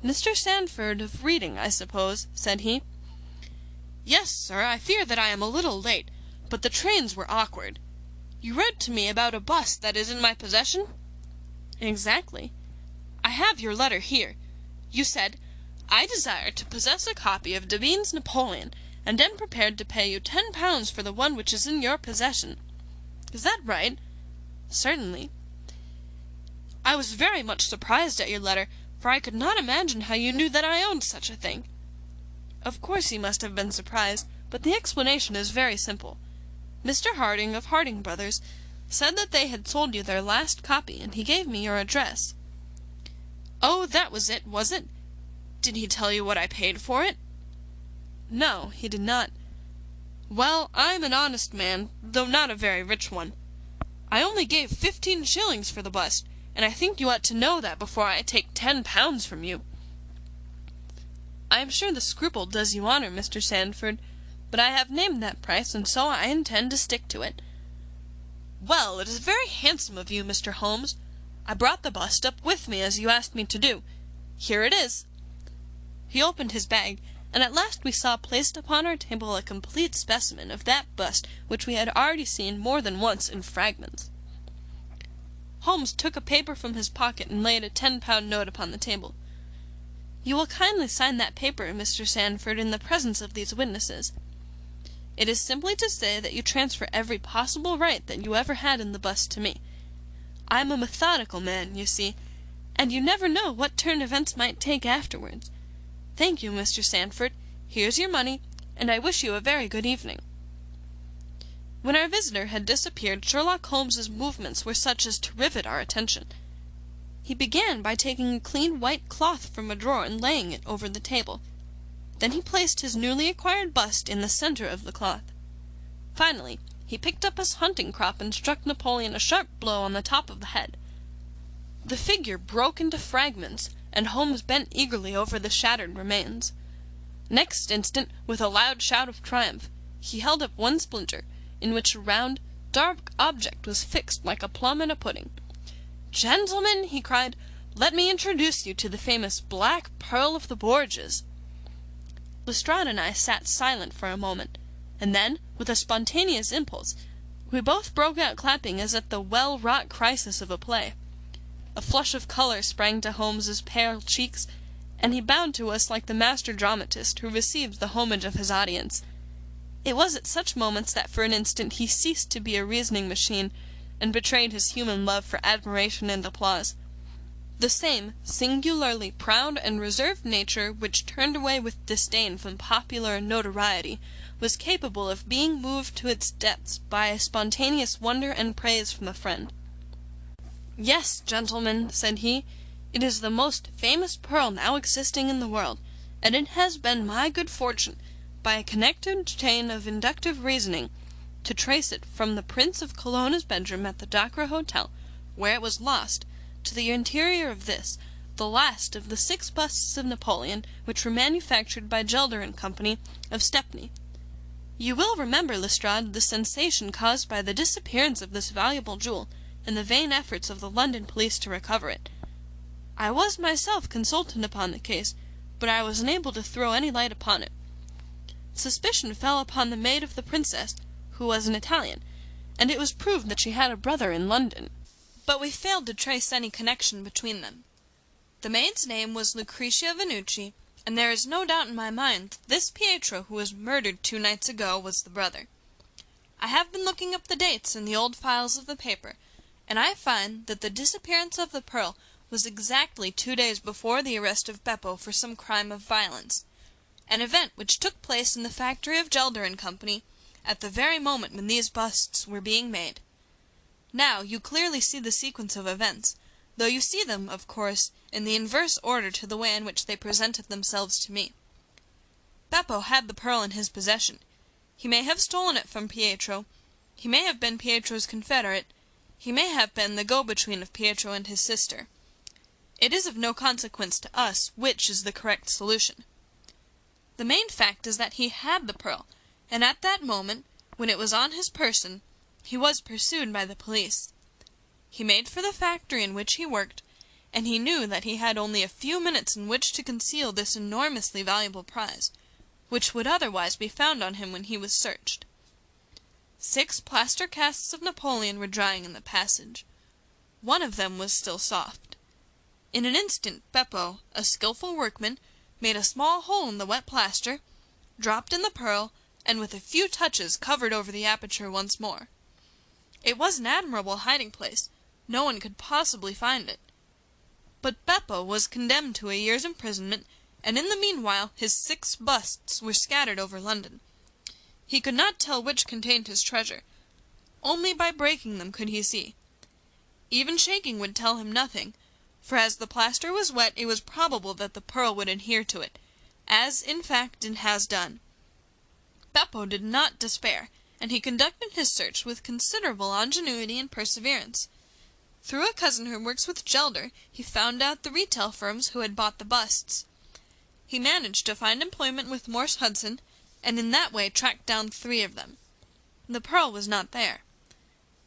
"Mr. Sandford of reading, I suppose," said he. "Yes, sir, I fear that I am a little late, but the trains were awkward. You wrote to me about a bust that is in my possession?" "Exactly." "I have your letter here. You said, 'I desire to possess a copy of Devine's Napoleon, and am prepared to pay you £10 for the one which is in your possession.' Is that right?" "Certainly." "I was very much surprised at your letter, for I could not imagine how you knew that I owned such a thing." "Of course you must have been surprised, but the explanation is very simple. Mr. Harding, of Harding Brothers, said that they had sold you their last copy, and he gave me your address." "Oh, that was it, was it? Did he tell you what I paid for it?" "No, he did not." "Well, I'm an honest man, though not a very rich one. I only gave 15 shillings for the bust, and I think you ought to know that before I take £10 from you." "I am sure the scruple does you honour, Mr. Sandford, but I have named that price, and so I intend to stick to it." "Well, it is very handsome of you, Mr. Holmes. I brought the bust up with me as you asked me to do. Here it is." He opened his bag, and at last we saw placed upon our table a complete specimen of that bust which we had already seen more than once in fragments. Holmes took a paper from his pocket and laid a £10 note upon the table. "You will kindly sign that paper, Mr. Sandford, in the presence of these witnesses. It is simply to say that you transfer every possible right that you ever had in the bust to me. I am a methodical man, you see, and you never know what turn events might take afterwards. Thank you, Mr. Sandford. Here's your money, and I wish you a very good evening." When our visitor had disappeared, Sherlock Holmes's movements were such as to rivet our attention. He began by taking a clean white cloth from a drawer and laying it over the table. Then he placed his newly acquired bust in the centre of the cloth. Finally, he picked up his hunting crop and struck Napoleon a sharp blow on the top of the head. The figure broke into fragments, and Holmes bent eagerly over the shattered remains. Next instant, with a loud shout of triumph, he held up one splinter, in which a round, dark object was fixed like a plum in a pudding. "Gentlemen," he cried, "let me introduce you to the famous Black Pearl of the Borgias." Lestrade and I sat silent for a moment, and then, with a spontaneous impulse, we both broke out clapping as at the well-wrought crisis of a play. A flush of colour sprang to Holmes's pale cheeks, and he bowed to us like the master dramatist who receives the homage of his audience. It was at such moments that for an instant he ceased to be a reasoning machine, and betrayed his human love for admiration and applause. The same singularly proud and reserved nature which turned away with disdain from popular notoriety was capable of being moved to its depths by a spontaneous wonder and praise from a friend. "Yes, gentlemen," said he, "it is the most famous pearl now existing in the world, and it has been my good fortune, by a connected chain of inductive reasoning, to trace it from the Prince of Colonna's bedroom at the Docra Hotel, where it was lost, to the interior of this, the last of the 6 busts of Napoleon which were manufactured by Gelder and Company, of Stepney. You will remember, Lestrade, the sensation caused by the disappearance of this valuable jewel, and the vain efforts of the London police to recover it. I was myself consulted upon the case, but I was unable to throw any light upon it. Suspicion fell upon the maid of the princess, who was an Italian, and it was proved that she had a brother in London, but we failed to trace any connection between them. The maid's name was Lucretia Venucci, and there is no doubt in my mind that this Pietro who was murdered 2 nights ago was the brother. I have been looking up the dates in the old files of the paper, and I find that the disappearance of the pearl was exactly 2 days before the arrest of Beppo for some crime of violence, an event which took place in the factory of Gelder and Company at the very moment when these busts were being made. Now you clearly see the sequence of events, though you see them, of course, in the inverse order to the way in which they presented themselves to me. Beppo had the pearl in his possession. He may have stolen it from Pietro. He may have been Pietro's confederate. He may have been the go-between of Pietro and his sister. It is of no consequence to us which is the correct solution. The main fact is that he had the pearl, and at that moment, when it was on his person, he was pursued by the police. He made for the factory in which he worked, and he knew that he had only a few minutes in which to conceal this enormously valuable prize, which would otherwise be found on him when he was searched. 6 plaster casts of Napoleon were drying in the passage. One of them was still soft. In an instant Beppo, a skilful workman, made a small hole in the wet plaster, dropped in the pearl, and with a few touches covered over the aperture once more. It was an admirable hiding-place. No one could possibly find it. But Beppo was condemned to a year's imprisonment, and in the meanwhile his 6 busts were scattered over London. He could not tell which contained his treasure. Only by breaking them could he see. Even shaking would tell him nothing, for as the plaster was wet it was probable that the pearl would adhere to it, as in fact it has done. Beppo did not despair, and he conducted his search with considerable ingenuity and perseverance. Through a cousin who works with Gelder, he found out the retail firms who had bought the busts. He managed to find employment with Morse Hudson, and in that way tracked down 3 of them. The pearl was not there.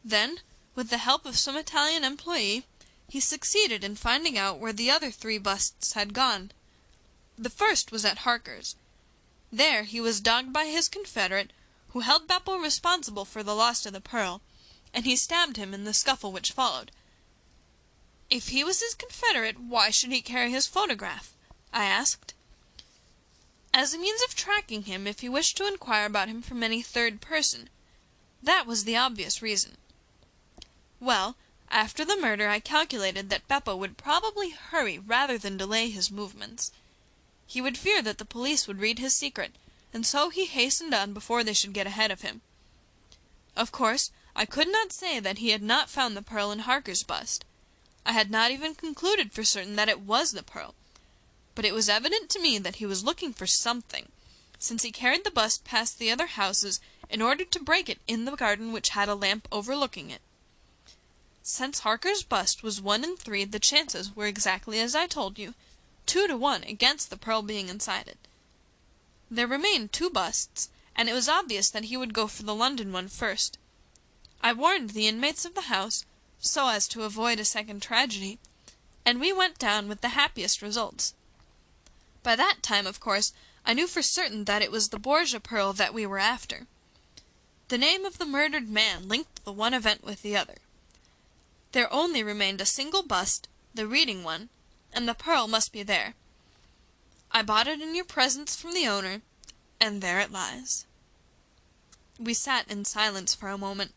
Then, with the help of some Italian employee, he succeeded in finding out where the other 3 busts had gone. The first was at Harker's. There he was dogged by his confederate, who held Beppo responsible for the loss of the pearl, and he stabbed him in the scuffle which followed. If he was his confederate, why should he carry his photograph? I asked. As a means of tracking him if he wished to inquire about him from any third person. That was the obvious reason. Well, after the murder I calculated that Beppo would probably hurry rather than delay his movements. He would fear that the police would read his secret, and so he hastened on before they should get ahead of him. Of course, I could not say that he had not found the pearl in Harker's bust. I had not even concluded for certain that it was the pearl, but it was evident to me that he was looking for something, since he carried the bust past the other houses in order to break it in the garden which had a lamp overlooking it. Since Harker's bust was 1 in 3, the chances were exactly as I told you, 2 to 1 against the pearl being inside it. There remained 2 busts, and it was obvious that he would go for the London one first. I warned the inmates of the house, so as to avoid a second tragedy, and we went down with the happiest results. By that time, of course, I knew for certain that it was the Borgia pearl that we were after. The name of the murdered man linked the one event with the other. There only remained a single bust, the reading one, and the pearl must be there. I bought it in your presence from the owner, and there it lies. We sat in silence for a moment.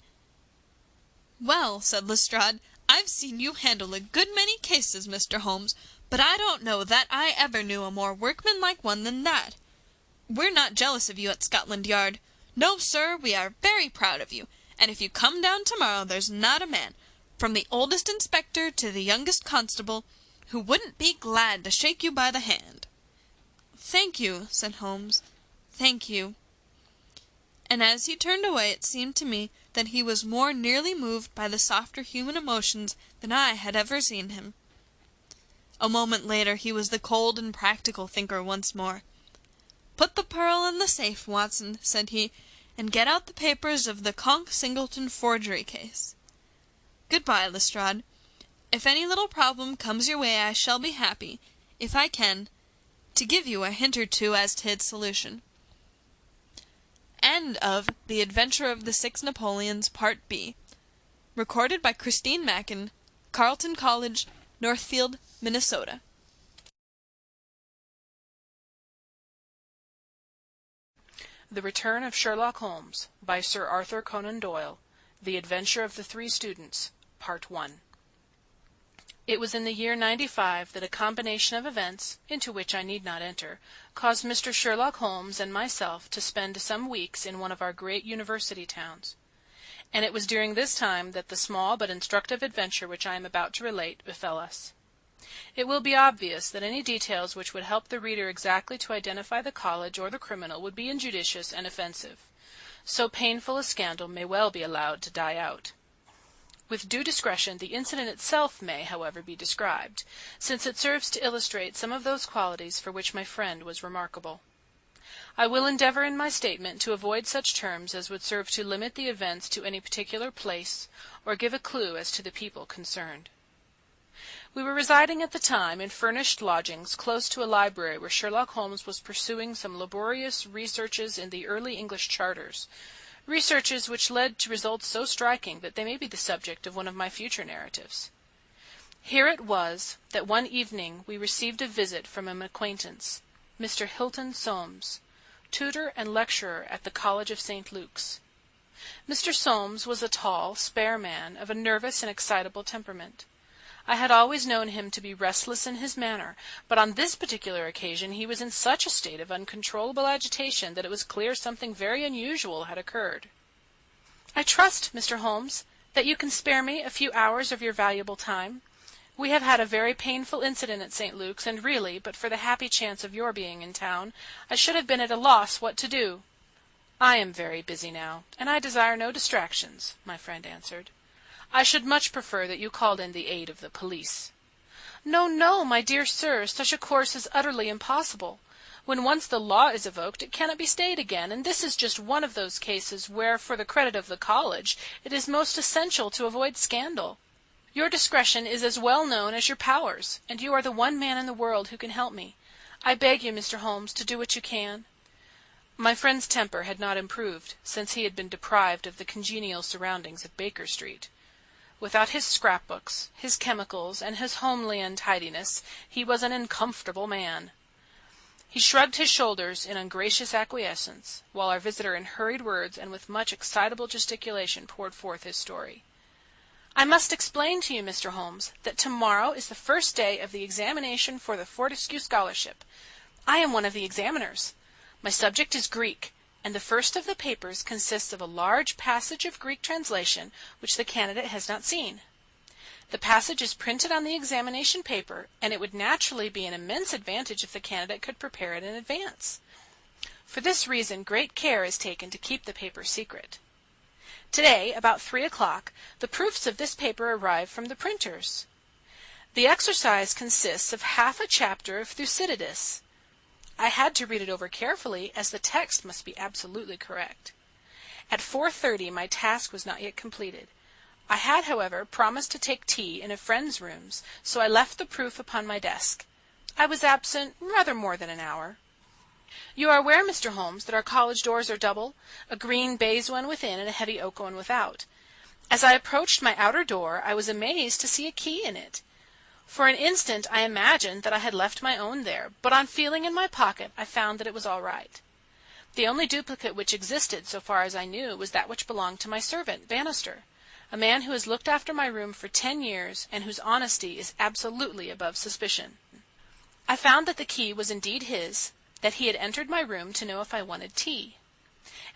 "Well," said Lestrade, "I've seen you handle a good many cases, Mr. Holmes, but I don't know that I ever knew a more workmanlike one than that. We're not jealous of you at Scotland Yard. No, sir, we are very proud of you, and if you come down tomorrow there's not a man, from the oldest inspector to the youngest constable, who wouldn't be glad to shake you by the hand." "Thank you," said Holmes. "Thank you." And as he turned away it seemed to me that he was more nearly moved by the softer human emotions than I had ever seen him. A moment later he was the cold and practical thinker once more. "Put the pearl in the safe, Watson," said he, "and get out the papers of the Conk Singleton forgery case. Good-bye, Lestrade. If any little problem comes your way I shall be happy, if I can, to give you a hint or two as to its solution." End of The Adventure of the 6 Napoleons, Part B. Recorded by Christine Mackin, Carleton College, Northfield, Minnesota. The Return of Sherlock Holmes by Sir Arthur Conan Doyle. The Adventure of the 3 Students, Part 1. It was in the year 95 that a combination of events, into which I need not enter, caused Mr. Sherlock Holmes and myself to spend some weeks in one of our great university towns. And it was during this time that the small but instructive adventure which I am about to relate befell us. It will be obvious that any details which would help the reader exactly to identify the college or the criminal would be injudicious and offensive. So painful a scandal may well be allowed to die out. With due discretion, the incident itself may, however, be described, since it serves to illustrate some of those qualities for which my friend was remarkable. I will endeavor in my statement to avoid such terms as would serve to limit the events to any particular place, or give a clue as to the people concerned. We were residing at the time in furnished lodgings close to a library where Sherlock Holmes was pursuing some laborious researches in the early English charters, researches which led to results so striking that they may be the subject of one of my future narratives. Here it was that one evening we received a visit from an acquaintance, Mr. Hilton Soames, tutor and lecturer at the College of St. Luke's. Mr. Soames was a tall, spare man of a nervous and excitable temperament. I had always known him to be restless in his manner, but on this particular occasion he was in such a state of uncontrollable agitation that it was clear something very unusual had occurred. "I trust, Mr. Holmes, that you can spare me a few hours of your valuable time. We have had a very painful incident at St. Luke's, and really, but for the happy chance of your being in town, I should have been at a loss what to do." "I am very busy now, and I desire no distractions," my friend answered. "I should much prefer that you called in the aid of the police." "No, no, my dear sir, such a course is utterly impossible. When once the law is evoked, it cannot be stayed again, and this is just one of those cases where, for the credit of the college, it is most essential to avoid scandal. Your discretion is as well known as your powers, and you are the one man in the world who can help me. I beg you, Mr. Holmes, to do what you can." My friend's temper had not improved since he had been deprived of the congenial surroundings of Baker Street. Without his scrapbooks, his chemicals, and his homely untidiness, he was an uncomfortable man. He shrugged his shoulders in ungracious acquiescence, while our visitor in hurried words and with much excitable gesticulation poured forth his story. "I must explain to you, Mr. Holmes, that tomorrow is the first day of the examination for the Fortescue Scholarship. I am one of the examiners. My subject is Greek, and the first of the papers consists of a large passage of Greek translation which the candidate has not seen. The passage is printed on the examination paper, and it would naturally be an immense advantage if the candidate could prepare it in advance. For this reason great care is taken to keep the paper secret. Today, about 3 o'clock, the proofs of this paper arrive from the printers. The exercise consists of half a chapter of Thucydides. I had to read it over carefully, as the text must be absolutely correct. At 4:30 my task was not yet completed. I had, however, promised to take tea in a friend's rooms, so I left the proof upon my desk. I was absent rather more than an hour. You are aware, Mr. Holmes, that our college doors are double, a green baize one within and a heavy oak one without. As I approached my outer door, I was amazed to see a key in it. For an instant I imagined that I had left my own there, but on feeling in my pocket I found that it was all right. The only duplicate which existed, so far as I knew, was that which belonged to my servant, Bannister, a man who has looked after my room for 10 years, and whose honesty is absolutely above suspicion. I found that the key was indeed his, that he had entered my room to know if I wanted tea,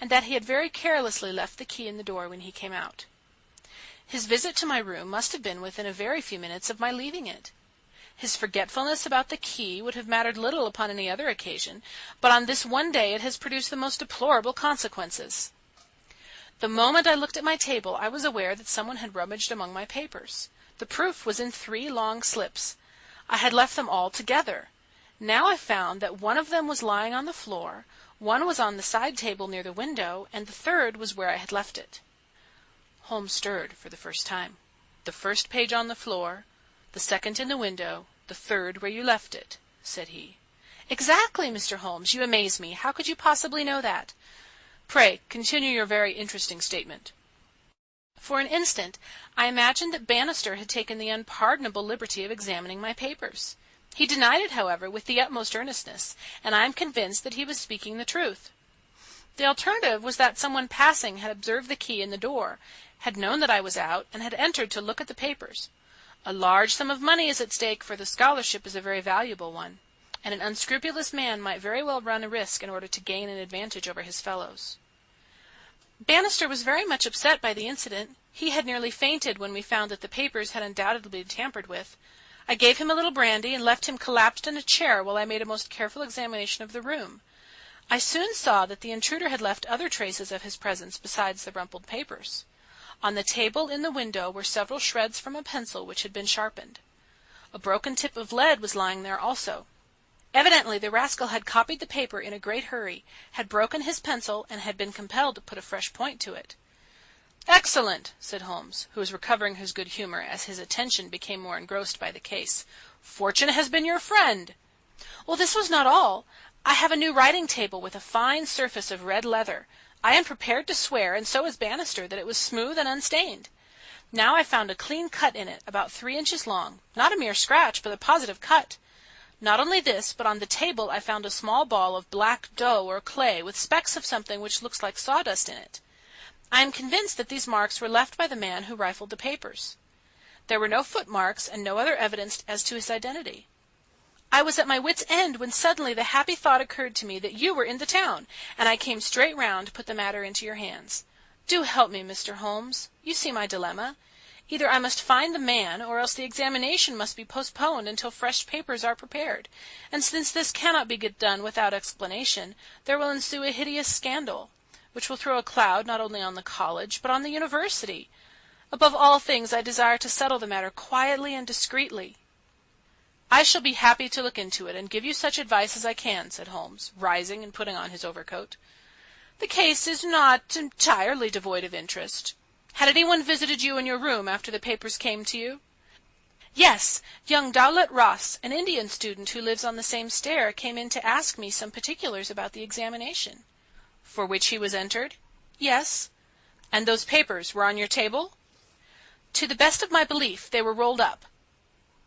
and that he had very carelessly left the key in the door when he came out. His visit to my room must have been within a very few minutes of my leaving it. His forgetfulness about the key would have mattered little upon any other occasion, but on this one day it has produced the most deplorable consequences. The moment I looked at my table I was aware that someone had rummaged among my papers. The proof was in 3 long slips. I had left them all together. Now I found that one of them was lying on the floor, one was on the side table near the window, and the third was where I had left it. Holmes stirred for the first time. "The first page on the floor, the second in the window, the third where you left it," said he. "Exactly, Mr. Holmes. You amaze me. How could you possibly know that? Pray, continue your very interesting statement." For an instant I imagined that Bannister had taken the unpardonable liberty of examining my papers. He denied it, however, with the utmost earnestness, and I am convinced that he was speaking the truth. The alternative was that someone passing had observed the key in the door, had known that I was out, and had entered to look at the papers. A large sum of money is at stake, for the scholarship is a very valuable one, and an unscrupulous man might very well run a risk in order to gain an advantage over his fellows. Bannister was very much upset by the incident. He had nearly fainted when we found that the papers had undoubtedly been tampered with. I gave him a little brandy and left him collapsed in a chair while I made a most careful examination of the room. I soon saw that the intruder had left other traces of his presence besides the rumpled papers. On the table in the window were several shreds from a pencil which had been sharpened. A broken tip of lead was lying there also. Evidently the rascal had copied the paper in a great hurry, had broken his pencil, and had been compelled to put a fresh point to it. "Excellent," said Holmes, who was recovering his good humor as his attention became more engrossed by the case. "Fortune has been your friend." "Well, this was not all. I have a new writing table with a fine surface of red leather. I am prepared to swear, and so is Bannister, that it was smooth and unstained. Now I found a clean cut in it, about 3 inches long, not a mere scratch, but a positive cut. Not only this, but on the table I found a small ball of black dough or clay, with specks of something which looks like sawdust in it. I am convinced that these marks were left by the man who rifled the papers. There were no footmarks and no other evidence as to his identity. I was at my wits' end when suddenly the happy thought occurred to me that you were in the town, and I came straight round to put the matter into your hands. Do help me, Mr. Holmes. You see my dilemma. Either I must find the man, or else the examination must be postponed until fresh papers are prepared, and since this cannot be done without explanation, there will ensue a hideous scandal, which will throw a cloud not only on the college, but on the university. Above all things I desire to settle the matter quietly and discreetly." "I shall be happy to look into it, and give you such advice as I can," said Holmes, rising and putting on his overcoat. "The case is not entirely devoid of interest. Had anyone visited you in your room after the papers came to you?" "Yes, young Dowlett Ross, an Indian student who lives on the same stair, came in to ask me some particulars about the examination." "For which he was entered?" "Yes." "And those papers were on your table?" "To the best of my belief they were rolled up."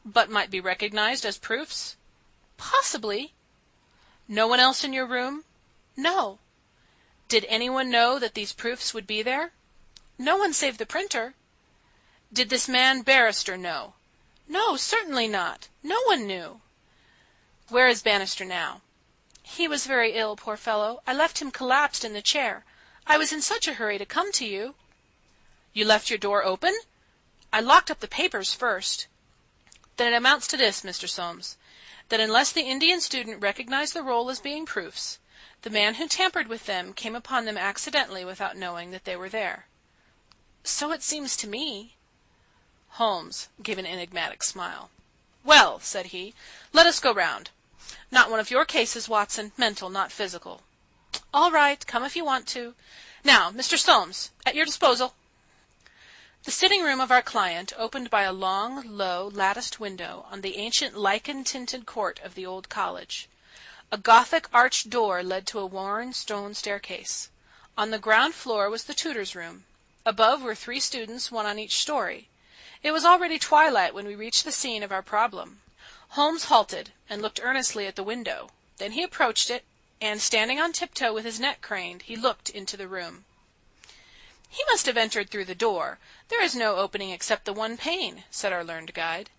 "But might be recognized as proofs?" "Possibly." "No one else in your room?" "No." "Did anyone know that these proofs would be there?" "No one save the printer." "Did this man Barrister know?" "No, certainly not. No one knew." "Where is Bannister now?" "He was very ill, poor fellow. I left him collapsed in the chair. I was in such a hurry to come to you." "You left your door open?" "I locked up the papers first." "Then it amounts to this, Mr. Soames, that unless the Indian student recognized the roll as being proofs, the man who tampered with them came upon them accidentally without knowing that they were there." "So it seems to me." Holmes gave an enigmatic smile. "Well," said he, "let us go round. Not one of your cases, Watson. Mental, not physical." "All right. Come if you want to. Now, Mr. Soames, at your disposal." The sitting room of our client opened by a long, low, latticed window on the ancient lichen-tinted court of the old college. A Gothic arched door led to a worn stone staircase. On the ground floor was the tutor's room. Above were 3 students, one on each story. It was already twilight when we reached the scene of our problem. Holmes halted and looked earnestly at the window. Then he approached it, and, standing on tiptoe with his neck craned, he looked into the room. "He must have entered through the door. There is no opening except the one pane," said our learned guide.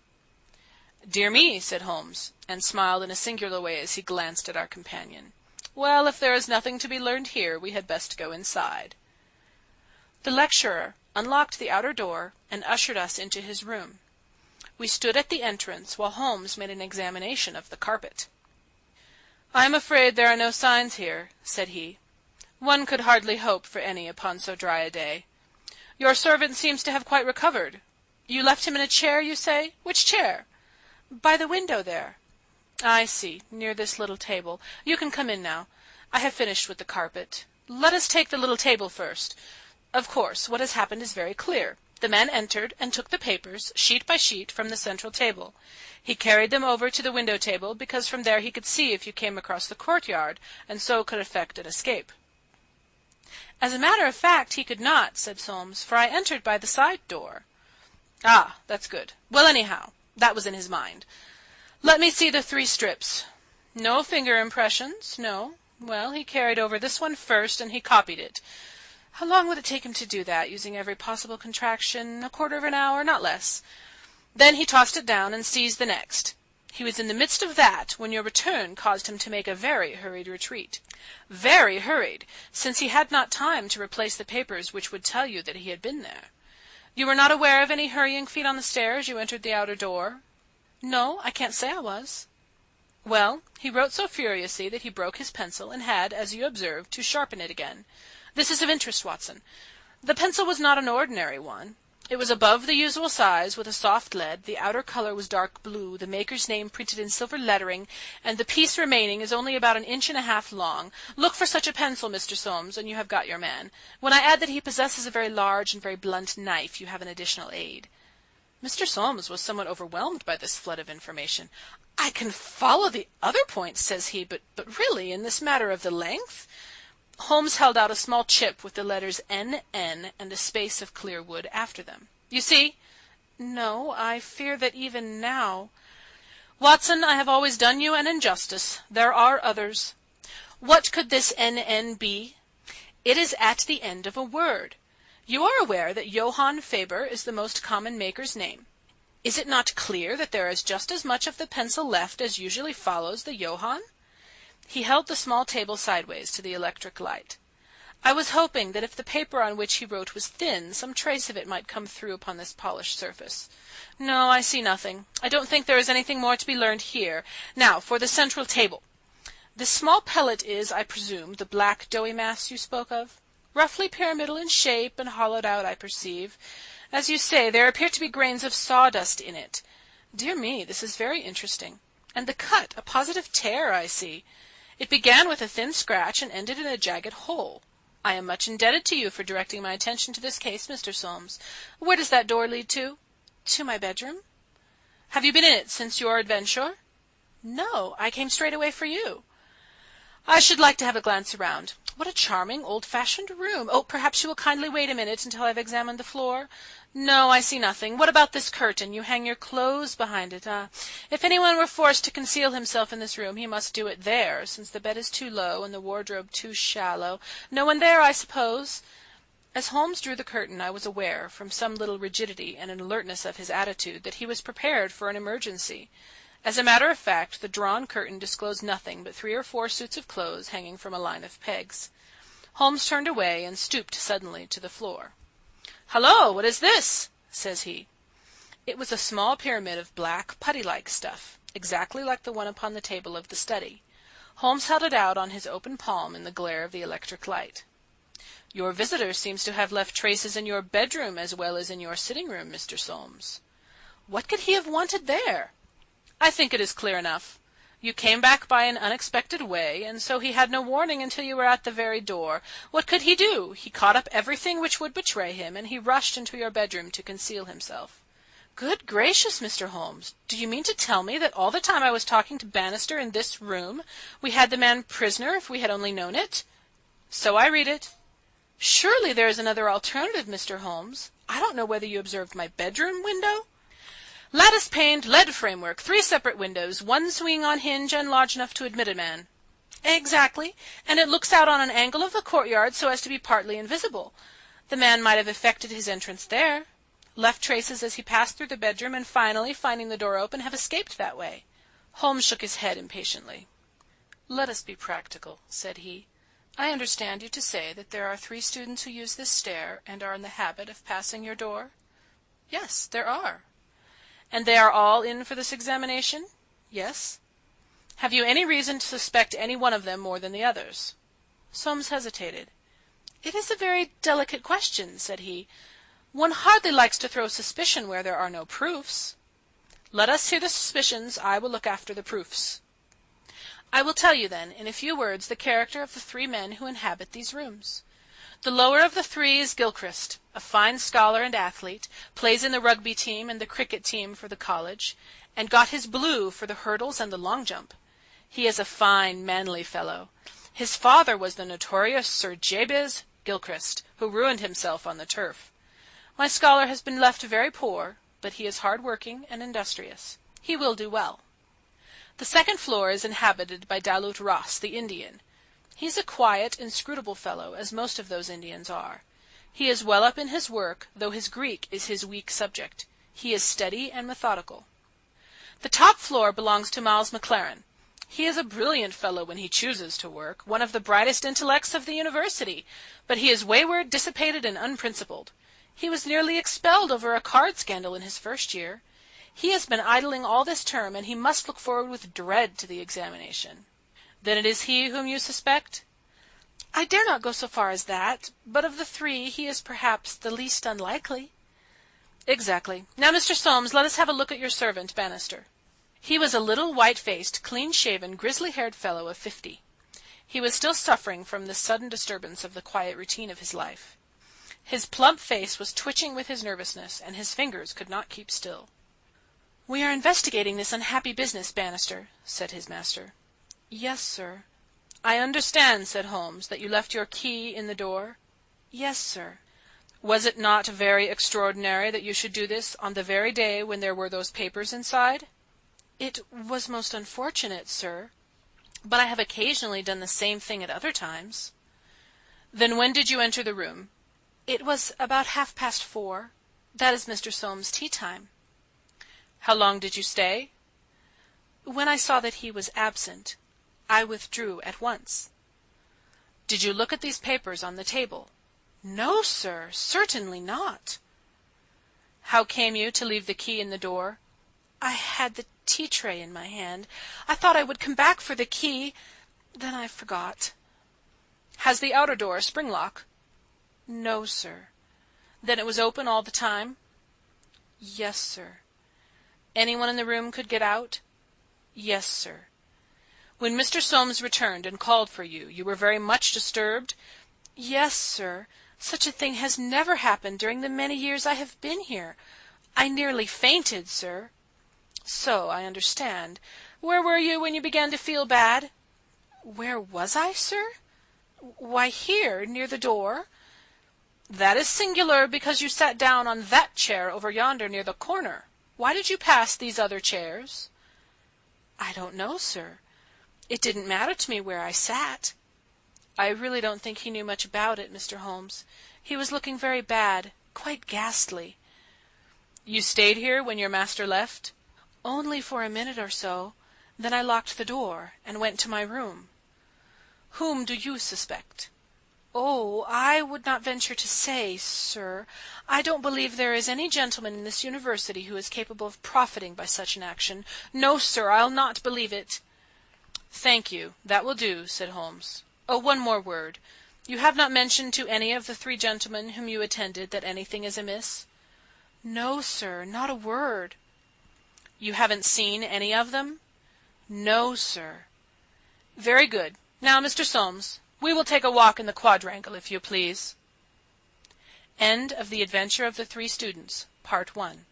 "Dear me," said Holmes, and smiled in a singular way as he glanced at our companion. "Well, if there is nothing to be learned here, we had best go inside." The lecturer unlocked the outer door and ushered us into his room. We stood at the entrance while Holmes made an examination of the carpet. "I am afraid there are no signs here," said he. "One could hardly hope for any upon so dry a day. Your servant seems to have quite recovered. You left him in a chair, you say? Which chair?" "By the window there." "I see, near this little table. You can come in now. I have finished with the carpet. Let us take the little table first. Of course, what has happened is very clear. The man entered and took the papers, sheet by sheet, from the central table. He carried them over to the window table, because from there he could see if you came across the courtyard, and so could effect an escape." "As a matter of fact, he could not," said Soames, "for I entered by the side door." "Ah, that's good. Well, anyhow, that was in his mind. Let me see the 3 strips. No finger impressions, no. Well, he carried over this one first, and he copied it. How long would it take him to do that, using every possible contraction? A quarter of an hour, not less. Then he tossed it down and seized the next. He was in the midst of that when your return caused him to make a very hurried retreat. Very hurried, since he had not time to replace the papers which would tell you that he had been there. You were not aware of any hurrying feet on the stairs? You entered the outer door?" No, I can't say I was. Well, he wrote so furiously that he broke his pencil and had, as you observed, to sharpen it again. This is of interest, Watson. The pencil was not an ordinary one. It was above the usual size, with a soft lead. The outer color was dark blue, the maker's name printed in silver lettering, and the piece remaining is only about 1.5 inches long. Look for such a pencil, Mr. Soames, and you have got your man. When I add that he possesses a very large and very blunt knife, you have an additional aid. Mr. Soames was somewhat overwhelmed by this flood of information. I can follow the other points, says he, but really, in this matter of the length? Holmes held out a small chip with the letters N.N. and a space of clear wood after them. You see? No, I fear that even now... Watson, I have always done you an injustice. There are others. What could this N.N. be? It is at the end of a word. You are aware that Johann Faber is the most common maker's name. Is it not clear that there is just as much of the pencil left as usually follows the Johann? He held the small table sideways to the electric light. I was hoping that if the paper on which he wrote was thin, some trace of it might come through upon this polished surface. No, I see nothing. I don't think there is anything more to be learned here. Now, for the central table. This small pellet is, I presume, the black doughy mass you spoke of? Roughly pyramidal in shape and hollowed out, I perceive. As you say, there appear to be grains of sawdust in it. Dear me, this is very interesting. And the cut, a positive tear, I see. It began with a thin scratch and ended in a jagged hole. I am much indebted to you for directing my attention to this case, Mr. Soames. Where does that door lead to? To my bedroom. Have you been in it since your adventure? No, I came straight away for you. I should like to have a glance around. What a charming, old-fashioned room. Oh, perhaps you will kindly wait a minute until I have examined the floor. No, I see nothing. What about this curtain? You hang your clothes behind it. If anyone were forced to conceal himself in this room, he must do it there, since the bed is too low and the wardrobe too shallow. No one there, I suppose? As Holmes drew the curtain, I was aware, from some little rigidity and an alertness of his attitude, that he was prepared for an emergency. As a matter of fact, the drawn curtain disclosed nothing but 3 or 4 suits of clothes hanging from a line of pegs. Holmes turned away and stooped suddenly to the floor. "Hullo, what is this?" says he. It was a small pyramid of black, putty-like stuff, exactly like the one upon the table of the study. Holmes held it out on his open palm in the glare of the electric light. "Your visitor seems to have left traces in your bedroom as well as in your sitting-room, Mr. Soames. What could he have wanted there? I think it is clear enough. You came back by an unexpected way, and so he had no warning until you were at the very door. What could he do? He caught up everything which would betray him, and he rushed into your bedroom to conceal himself." "Good gracious, Mr. Holmes, do you mean to tell me that all the time I was talking to Bannister in this room, we had the man prisoner if we had only known it?" "So I read it." "Surely there is another alternative, Mr. Holmes. I don't know whether you observed my bedroom window?" "Lattice-paned, lead framework, 3 separate windows, one swinging on hinge and large enough to admit a man." "Exactly, and it looks out on an angle of the courtyard so as to be partly invisible. The man might have effected his entrance there, left traces as he passed through the bedroom, and finally, finding the door open, have escaped that way." Holmes shook his head impatiently. "Let us be practical," said he. "I understand you to say that there are 3 students who use this stair and are in the habit of passing your door?" "Yes, there are." "And they are all in for this examination?" "Yes." "Have you any reason to suspect any one of them more than the others?" Soames hesitated. "It is a very delicate question," said he. "One hardly likes to throw suspicion where there are no proofs." "Let us hear the suspicions. I will look after the proofs." "I will tell you, then, in a few words, the character of the 3 men who inhabit these rooms. The lower of the 3 is Gilchrist, a fine scholar and athlete, plays in the rugby team and the cricket team for the college, and got his blue for the hurdles and the long jump. He is a fine, manly fellow. His father was the notorious Sir Jabez Gilchrist, who ruined himself on the turf. My scholar has been left very poor, but he is hard-working and industrious. He will do well. The second floor is inhabited by Dalut Ross, the Indian. He is a quiet, inscrutable fellow, as most of those Indians are. He is well up in his work, though his Greek is his weak subject. He is steady and methodical. The top floor belongs to Miles Maclaren. He is a brilliant fellow when he chooses to work, one of the brightest intellects of the university, but he is wayward, dissipated, and unprincipled. He was nearly expelled over a card scandal in his first year. He has been idling all this term, and he must look forward with dread to the examination." "Then it is he whom you suspect?" "I dare not go so far as that, but of the three he is perhaps the least unlikely." "Exactly. Now, Mr. Solmes, let us have a look at your servant, Bannister." He was a little white-faced, clean-shaven, grizzly-haired fellow of 50. He was still suffering from this sudden disturbance of the quiet routine of his life. His plump face was twitching with his nervousness, and his fingers could not keep still. "We are investigating this unhappy business, Bannister," said his master. "Yes, sir." "I understand," said Holmes, "that you left your key in the door?" "Yes, sir." "Was it not very extraordinary that you should do this on the very day when there were those papers inside?" "It was most unfortunate, sir, but I have occasionally done the same thing at other times." "Then when did you enter the room?" "It was about 4:30. That is Mr. Solmes' tea time." "How long did you stay?" "When I saw that he was absent, I withdrew at once." "Did you look at these papers on the table?" "No, sir, certainly not." "How came you to leave the key in the door?" "I had the tea-tray in my hand. I thought I would come back for the key, then I forgot." "Has the outer door a spring lock?" "No, sir." "Then it was open all the time?" "Yes, sir." "Anyone in the room could get out?" "Yes, sir." "When Mr. Solmes returned and called for you, you were very much disturbed?" "Yes, sir. Such a thing has never happened during the many years I have been here. I nearly fainted, sir." "So I understand. Where were you when you began to feel bad?" "Where was I, sir? Why, here, near the door." "That is singular, because you sat down on that chair over yonder near the corner. Why did you pass these other chairs?" "I don't know, sir. It didn't matter to me where I sat." "I really don't think he knew much about it, Mr. Holmes. He was looking very bad, quite ghastly." "You stayed here when your master left?" "Only for a minute or so. Then I locked the door and went to my room." "Whom do you suspect?" "Oh, I would not venture to say, sir. I don't believe there is any gentleman in this university who is capable of profiting by such an action. No, sir, I'll not believe it." "Thank you. That will do," said Holmes. "Oh, one more word. You have not mentioned to any of the three gentlemen whom you attended that anything is amiss?" "No, sir, not a word." "You haven't seen any of them?" "No, sir." "Very good. Now, Mr. Solmes, we will take a walk in the quadrangle, if you please." End of The Adventure of the Three Students, Part 1.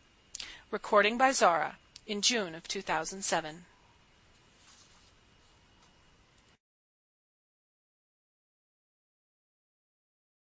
Recording by Zara in June of 2007.